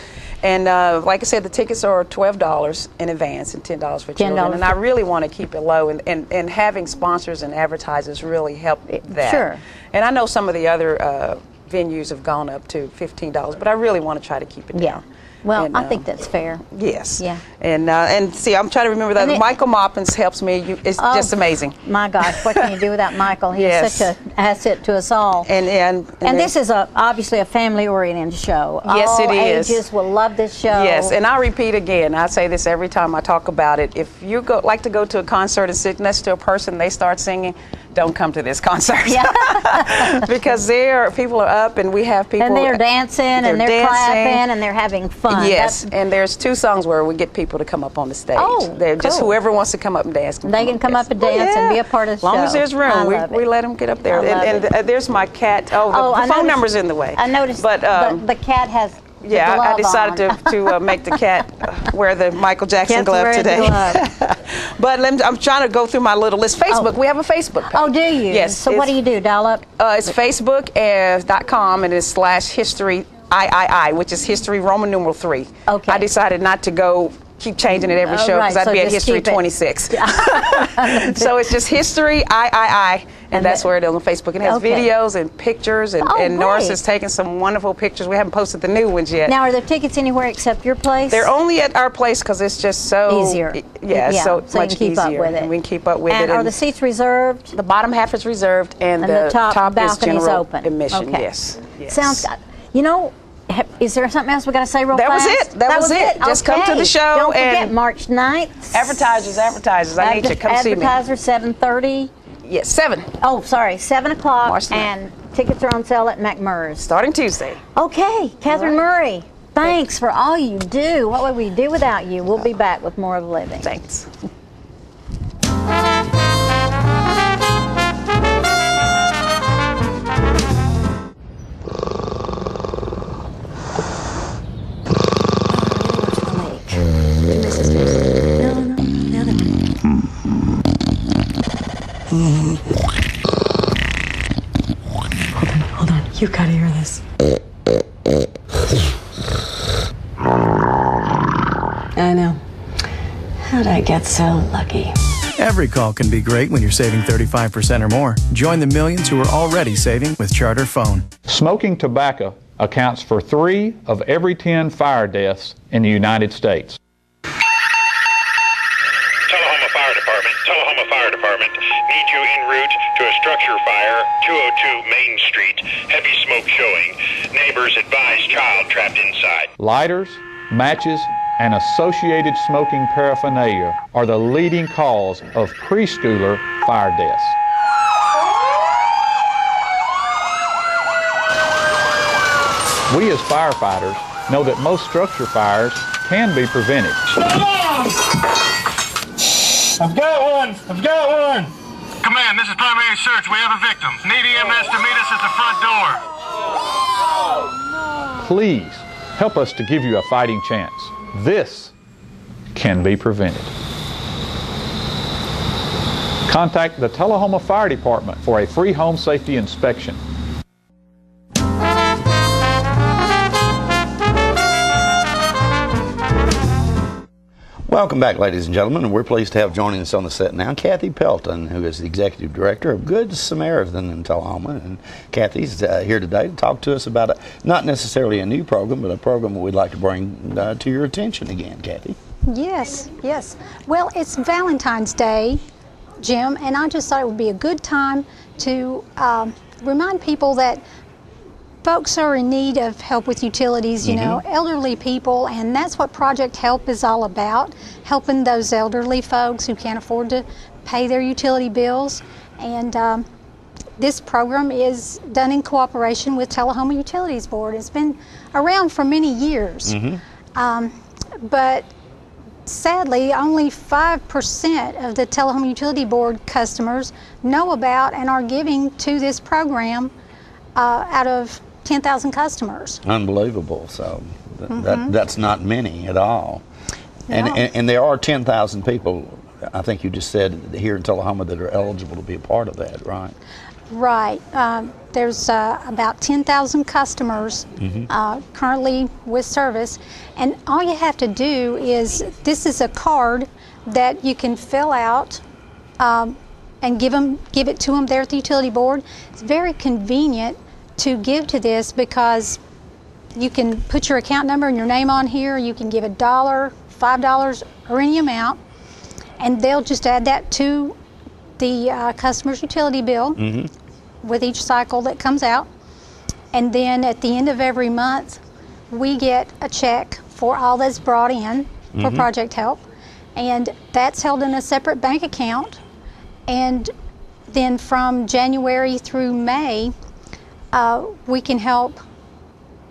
And like I said, the tickets are $12 in advance and $10 for children. And I really want to keep it low, and having sponsors and advertisers really help that. Sure. And I know some of the other venues have gone up to $15, but I really want to try to keep it down. Yeah. Well, And, I think that's fair. Yes. Yeah. And see, I'm trying to remember that. Michael Moppins helps me. It's just amazing. My gosh, what can you do without Michael? He is such an asset to us all. And this is obviously a family-oriented show. Yes, all it is. ages will love this show. Yes, and I'll repeat again. I say this every time I talk about it. If you like to go to a concert and sit next to a person, they start singing, don't come to this concert. Yeah. Because people are up, and we have people. And they're dancing, and they're clapping, and they're having fun. Yes, and there's 2 songs where we get people to come up on the stage. Oh, they're just cool. whoever wants to come up and dance. They can come up and dance and be a part of the show. As long as there's room, we let them get up there. And there's my cat. The phone number's in the way. I noticed, but the cat has. Yeah, I decided to make the cat wear the Michael Jackson glove today. But I'm trying to go through my little list. Facebook, we have a Facebook page. Oh, do you? Yes. So what do you do, dial up? It's facebook.com, and it's /history III, which is history Roman numeral 3. Okay. I decided not to keep changing it every show because I'd be at history 26. So it's just history III, and that's where it is on Facebook. It has videos and pictures, and Norris has taken some wonderful pictures. We haven't posted the new ones yet. Now, are there tickets anywhere except your place? They're only at our place because it's just so easier. Yeah, so much you can keep easier. Up with it. And we can keep up with it. And are the seats reserved? The bottom half is reserved, and the top is general open. admission. Okay. Yes. Sounds. Is there something else we got to say real fast? That was it. Just come to the show. Don't forget March 9th. Advertisers. I need you. Come see me. Advertisers, 7:30. Yes, 7. Oh, sorry, 7 o'clock. March 9th. And tickets are on sale at McMurray's. Starting Tuesday. Okay, Catherine Murray, thanks for all you do. What would we do without you? We'll be back with more of Living. Thanks. Hold on. You've got to hear this. I know. How'd I get so lucky? Every call can be great when you're saving 35% or more. Join the millions who are already saving with Charter Phone. Smoking tobacco accounts for 3 of every 10 fire deaths in the United States. Tullahoma Fire Department need you en route to a structure fire, 202 Main Street. Heavy smoke showing. Neighbors advise child trapped inside. Lighters, matches, and associated smoking paraphernalia are the leading cause of preschooler fire deaths. We as firefighters know that most structure fires can be prevented. I've got one! Command, this is primary search. We have a victim. Need EMS to meet us at the front door. Please help us to give you a fighting chance. This can be prevented. Contact the Tullahoma Fire Department for a free home safety inspection. Welcome back, ladies and gentlemen, and we're pleased to have joining us on the set now Kathy Pelton, who is the Executive Director of Good Samaritan in Tullahoma. And Kathy's here today to talk to us about not necessarily a new program, but a program that we'd like to bring to your attention again, Kathy. Yes. Well, it's Valentine's Day, Jim, and I just thought it would be a good time to remind people that folks are in need of help with utilities, you know, elderly people, and that's what Project Help is all about, helping those elderly folks who can't afford to pay their utility bills. And this program is done in cooperation with Tullahoma Utilities Board. It's been around for many years, but sadly, only 5% of the Tullahoma Utility Board customers know about and are giving to this program out of 10,000 customers. Unbelievable. So that's not many at all. No. And there are 10,000 people I think you just said here in Tullahoma that are eligible to be a part of that, right? Right. There's about 10,000 customers currently with service, and all you have to do is, this is a card that you can fill out and give it to them there at the utility board. It's very convenient to give to this because you can put your account number and your name on here. You can give $1, $5, or any amount, and they'll just add that to the customer's utility bill with each cycle that comes out. And then at the end of every month, we get a check for all that's brought in for Project Help, and that's held in a separate bank account. And then from January through May, we can help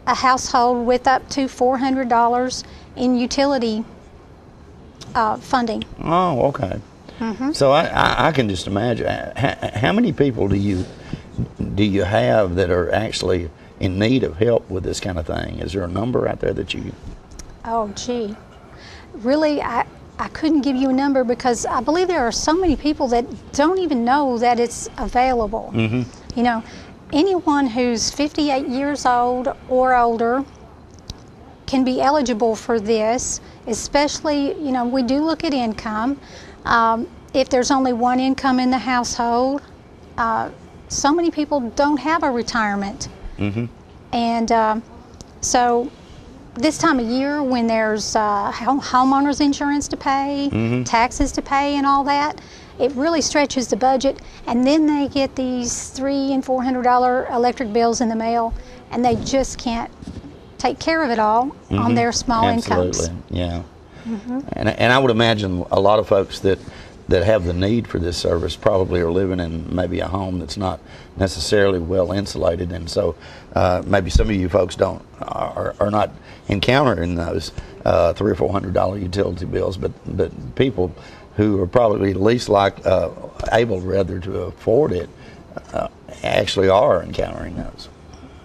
a household with up to $400 in utility funding. Oh, okay. So I can just imagine, how many people do you have that are actually in need of help with this kind of thing? Is there a number out there that you... Oh, gee. Really, I couldn't give you a number because I believe there are so many people that don't even know that it's available. You know, anyone who's 58 years old or older can be eligible for this, especially, you know, we do look at income. If there's only one income in the household, so many people don't have a retirement. And so this time of year when there's homeowners insurance to pay, taxes to pay and all that, it really stretches the budget. And then they get these $300 and $400 electric bills in the mail, and they just can't take care of it all on their small incomes. Absolutely, yeah. And I would imagine a lot of folks that have the need for this service probably are living in maybe a home that's not necessarily well insulated, and so maybe some of you folks are not encountering those $300 or $400 utility bills, but people who are probably least able rather to afford it actually are encountering those.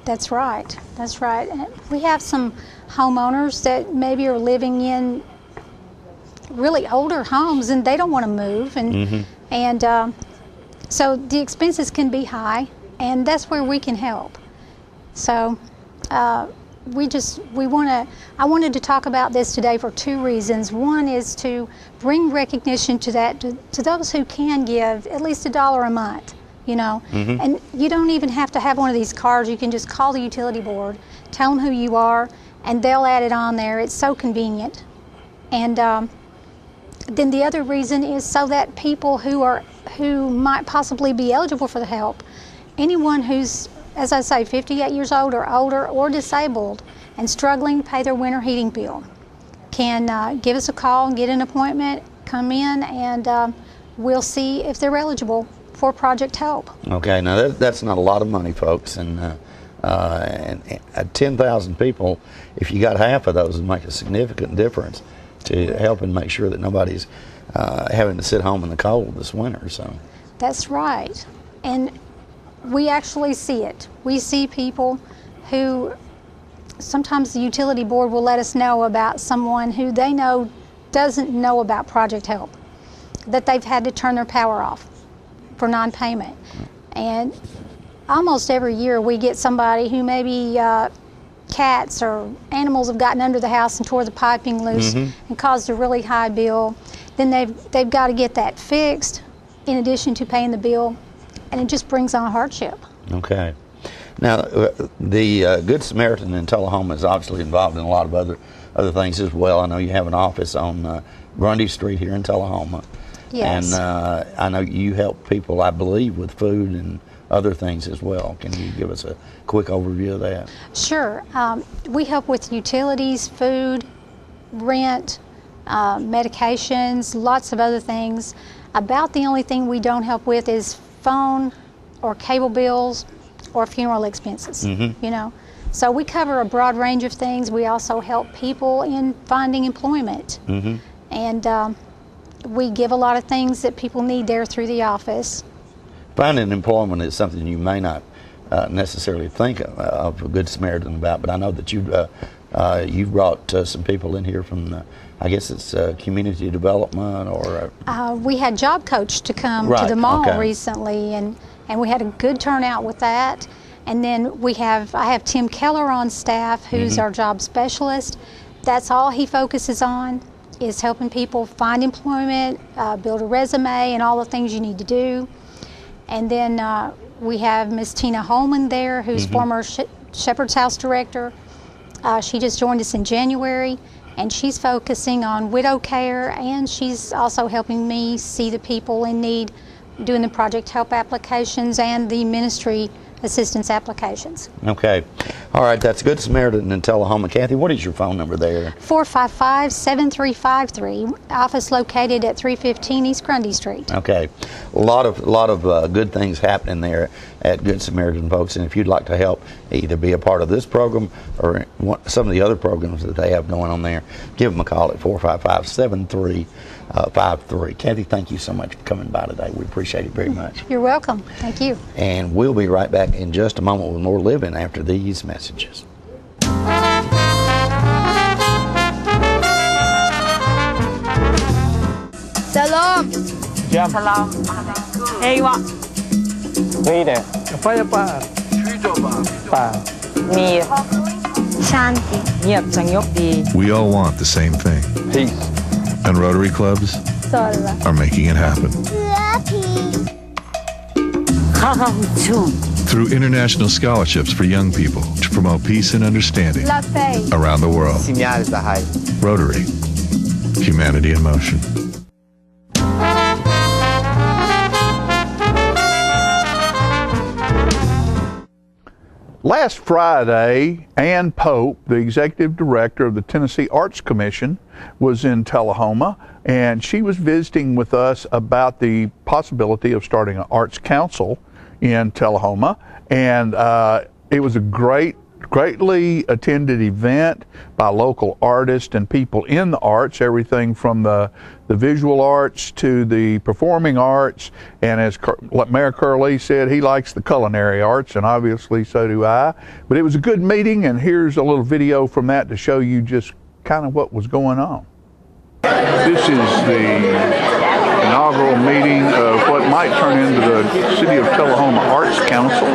That's right. That's right. And we have some homeowners that maybe are living in really older homes and they don't want to move, and so the expenses can be high, and that's where we can help. So I wanted to talk about this today for two reasons. One is to bring recognition to that to those who can give at least $1 a month, you know. And you don't even have to have one of these cards. You can just call the utility board, tell them who you are, and they'll add it on there. It's so convenient. And then the other reason is so that people who might possibly be eligible for the help, anyone who's, as I say, 58 years old or older or disabled and struggling to pay their winter heating bill, can give us a call and get an appointment, come in, and we'll see if they're eligible for Project Help. Okay, now that's not a lot of money, folks, and 10,000 people, if you got half of those, would make a significant difference to help and make sure that nobody's having to sit home in the cold this winter. So that's right, and we actually see it. We see people who sometimes the utility board will let us know about someone who they know doesn't know about Project Help, that they've had to turn their power off for non-payment. And almost every year we get somebody who maybe cats or animals have gotten under the house and tore the piping loose and caused a really high bill. Then they've got to get that fixed in addition to paying the bill, and it just brings on hardship. Okay. Now, the Good Samaritan in Tullahoma is obviously involved in a lot of other things as well. I know you have an office on Grundy Street here in Tullahoma. Yes. And I know you help people, I believe, with food and other things as well. Can you give us a quick overview of that? Sure. We help with utilities, food, rent, medications, lots of other things. About the only thing we don't help with is phone or cable bills or funeral expenses, you know. So we cover a broad range of things. We also help people in finding employment. And we give a lot of things that people need there through the office. Finding employment is something you may not necessarily think of a Good Samaritan about, but I know that you've You brought some people in here from the, I guess it's community development or... we had Job Coach to come to the mall recently, and we had a good turnout with that. And then I have Tim Keller on staff, who's our job specialist. That's all he focuses on, is helping people find employment, build a resume, and all the things you need to do. And then we have Miss Tina Holman there, who's former Shepherd's House director. She just joined us in January, and she's focusing on widow care, and she's also helping me see the people in need, doing the project help applications and the ministry assistance applications. Okay. All right, that's Good Samaritan in Tullahoma. Kathy, what is your phone number there? 455-7353. Office located at 315 East Grundy Street. Okay. A lot of good things happening there at Good Samaritan, folks. And if you'd like to help either be a part of this program or some of the other programs that they have going on there, give them a call at 455-7353. Kathy, thank you so much for coming by today. We appreciate it very much. You're welcome. Thank you. And we'll be right back in just a moment with more living after these messages. Salam. Jam. Salam. Ewa. Rida. Apa ya Pak? Pak. Mir. Shanti. Nhiệt Sang Yok Di. We all want the same thing. Peace. And Rotary clubs are making it happen. Through international scholarships for young people to promote peace and understanding around the world. Rotary. Humanity in motion. Last Friday, Ann Pope, the executive director of the Tennessee Arts Commission, was in Tullahoma, and she was visiting with us about the possibility of starting an arts council in Tullahoma. And it was a greatly attended event by local artists and people in the arts, everything from the visual arts to the performing arts, and as Mayor Curley said, he likes the culinary arts, and obviously so do I. But it was a good meeting, and here's a little video from that to show you just kind of what was going on. This is the inaugural meeting of what might turn into the City of Tullahoma Arts Council,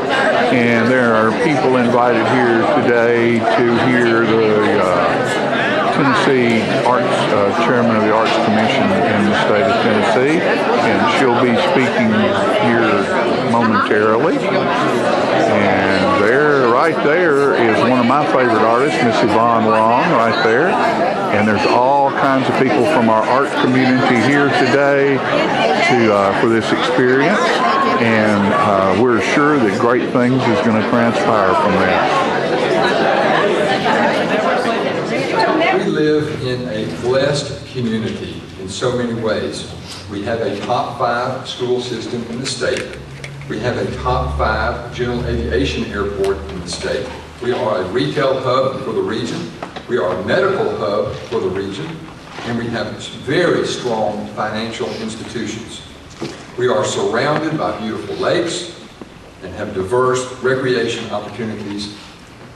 and there are people invited here today to hear the Tennessee Chairman of the Arts Commission in the state of Tennessee, and she'll be speaking here momentarily. And right there is one of my favorite artists, Miss Yvonne Long, right there. And there's all kinds of people from our art community here today for this experience, and we're sure that great things is going to transpire from that. We live in a blessed community in so many ways. We have a top 5 school system in the state. We have a top 5 general aviation airport in the state. We are a retail hub for the region. We are a medical hub for the region. And we have very strong financial institutions. We are surrounded by beautiful lakes and have diverse recreation opportunities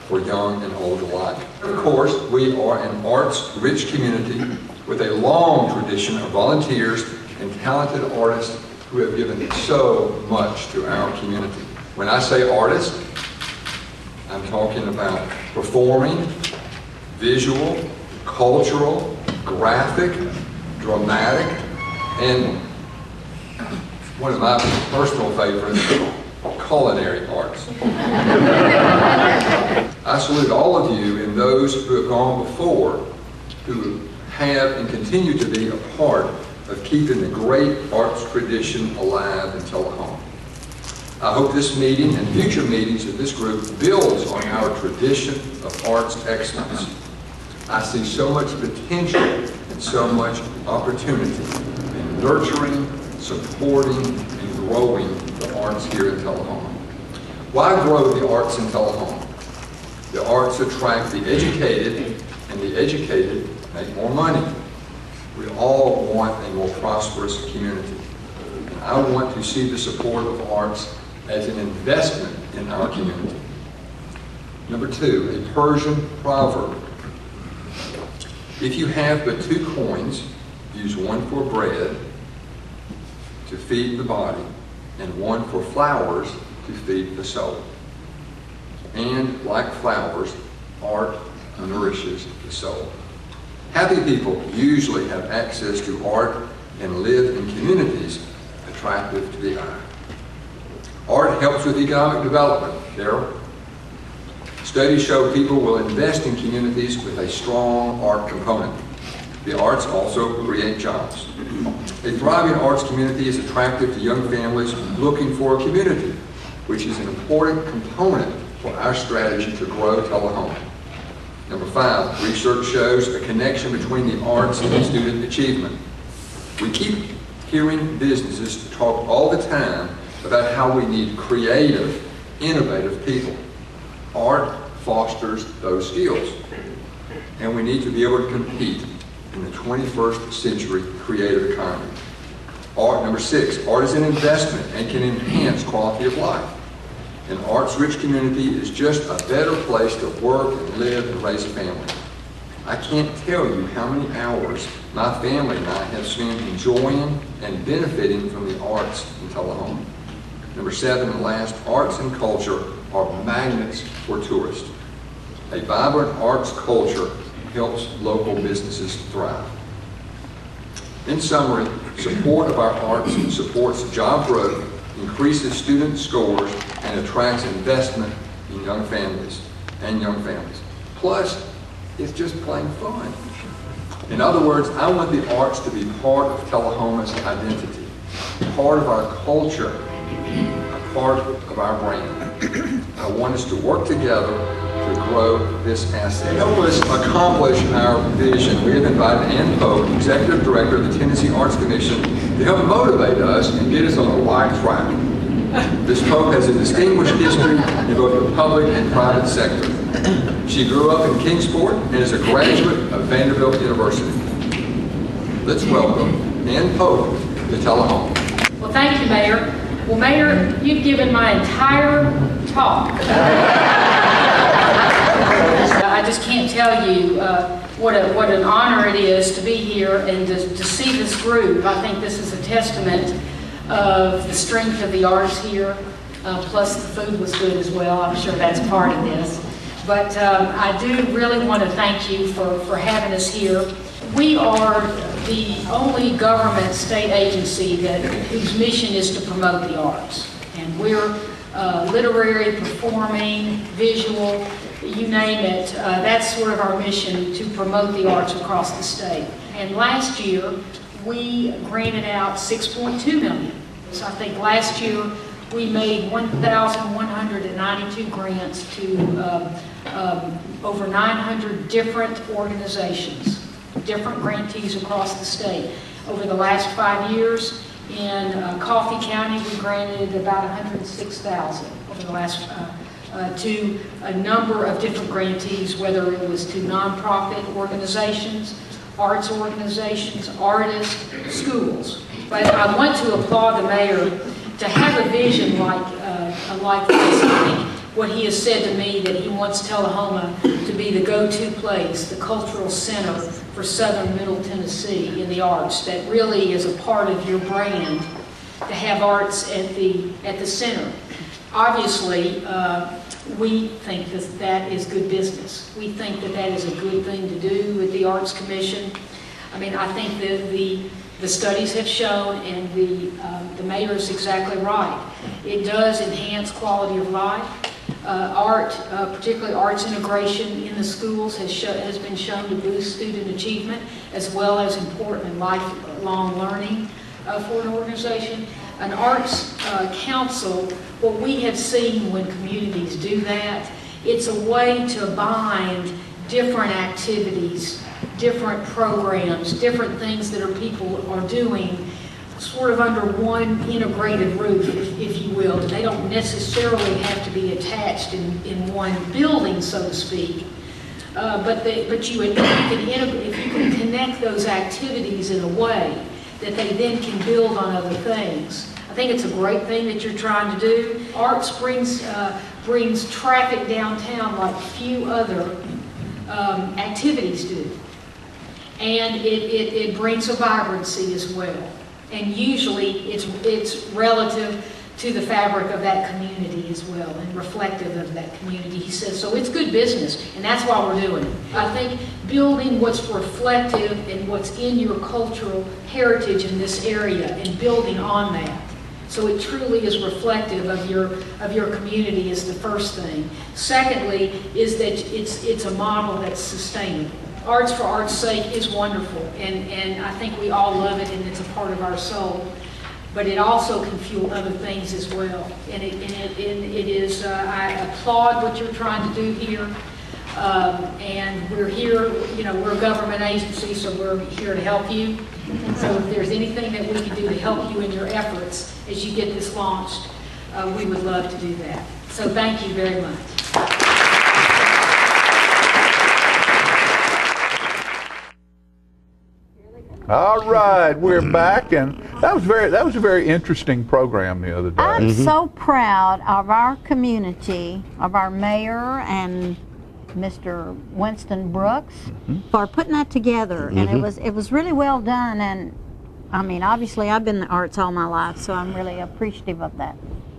for young and old alike. Of course, we are an arts-rich community with a long tradition of volunteers and talented artists who have given so much to our community. When I say artists, I'm talking about performing, visual, cultural, graphic, dramatic, and one of my personal favorites, culinary arts. I salute all of you and those who have gone before, who have and continue to be a part of keeping the great arts tradition alive in Tullahoma. I hope this meeting and future meetings of this group builds on our tradition of arts excellence. I see so much potential and so much opportunity in nurturing, supporting, and growing the arts here in Tullahoma. Why grow the arts in Tullahoma? The arts attract the educated, and the educated make more money. We all want a more prosperous community. And I want to see the support of arts as an investment in our community. Number 2, a Persian proverb If you have but 2 coins, use one for bread to feed the body and one for flowers to feed the soul. And like flowers, art nourishes the soul. Happy people usually have access to art and live in communities attractive to the eye. Art helps with economic development, Daryl. Studies show people will invest in communities with a strong art component. The arts also create jobs. A thriving arts community is attractive to young families looking for a community, which is an important component for our strategy to grow Tullahoma. Number 5, research shows a connection between the arts and student achievement. We keep hearing businesses talk all the time about how we need creative, innovative people. Art fosters those skills, and we need to be able to compete in the 21st century creative economy. Number 6, art is an investment and can enhance quality of life. An arts-rich community is just a better place to work and live and raise a family. I can't tell you how many hours my family and I have spent enjoying and benefiting from the arts in Tullahoma. Number 7 and last, arts and culture are magnets for tourists. A vibrant arts culture helps local businesses thrive. In summary, support of our arts supports job growth, increases student scores, and attracts investment in young families. Plus, it's just plain fun. In other words, I want the arts to be part of Tullahoma's identity, part of our culture, a part of our brand. I want us to work together to grow this asset. To help us accomplish our vision, we have invited Ann Pope, Executive Director of the Tennessee Arts Commission, to help motivate us and get us on the right track. Ms. Pope has a distinguished history in both the public and private sector. She grew up in Kingsport and is a graduate of Vanderbilt University. Let's welcome Ann Pope to Tullahoma. Well, thank you, Mayor. Well, Mayor, you've given my entire talk. I just can't tell you what an honor it is to be here and to see this group. I think this is a testament of the strength of the arts here, plus the food was good as well. I'm sure that's part of this. But I do really want to thank you for having us here. We are the only government state agency whose mission is to promote the arts. And we're literary, performing, visual, you name it. That's sort of our mission, to promote the arts across the state. And last year, we granted out $6.2 million. So I think last year we made 1,192 grants to over 900 different organizations, different grantees across the state. Over the last 5 years, in Coffee County, we granted about 106,000 over the last to a number of different grantees, whether it was to nonprofit organizations, arts organizations, artists, schools. But I want to applaud the mayor to have a vision like this. I think what he has said to me, that he wants Tullahoma to be the go-to place, the cultural center for southern Middle Tennessee in the arts, that really is a part of your brand, to have arts at the center. Obviously, we think that is good business. We think that is a good thing to do with the Arts Commission. I mean, I think that the studies have shown, and the mayor is exactly right. It does enhance quality of life. Art, particularly arts integration in the schools, has been shown to boost student achievement, as well as important lifelong learning for an organization. An arts council, what we have seen when communities do that, it's a way to bind different activities, different programs, different things that people are doing, sort of under one integrated roof, if you will. They don't necessarily have to be attached in one building, so to speak. But if you can connect those activities in a way that they then can build on other things. I think it's a great thing that you're trying to do. Arts brings traffic downtown like few other activities do. and it brings a vibrancy as well. And usually it's relative to the fabric of that community as well, and reflective of that community, he says. So it's good business, and that's why we're doing it. I think building what's reflective and what's in your cultural heritage in this area and building on that, so it truly is reflective of your community, is the first thing. Secondly, is that it's a model that's sustainable. Arts for art's sake is wonderful, and I think we all love it, and it's a part of our soul. But it also can fuel other things as well. And it is, I applaud what you're trying to do here. And we're here, you know, we're a government agency, so we're here to help you. And so if there's anything that we can do to help you in your efforts as you get this launched, we would love to do that. So thank you very much. All right, we're back, and that was a very interesting program the other day. I'm so proud of our community, of our mayor and Mr. Winston Brooks for putting that together, and it was really well done. And I mean, obviously, I've been in the arts all my life, so I'm really appreciative of that.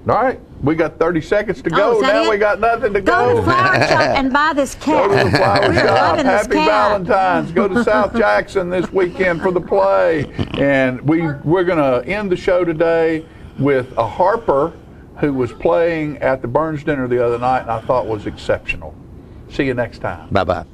All right, we got 30 seconds to go. Now we got nothing to go. Go to the flower shop and buy this cat. Go to the flower shop. Happy cat. Valentine's. Go to South Jackson this weekend for the play. And we're going to end the show today with a harper who was playing at the Burns dinner the other night, and I thought was exceptional. See you next time. Bye-bye.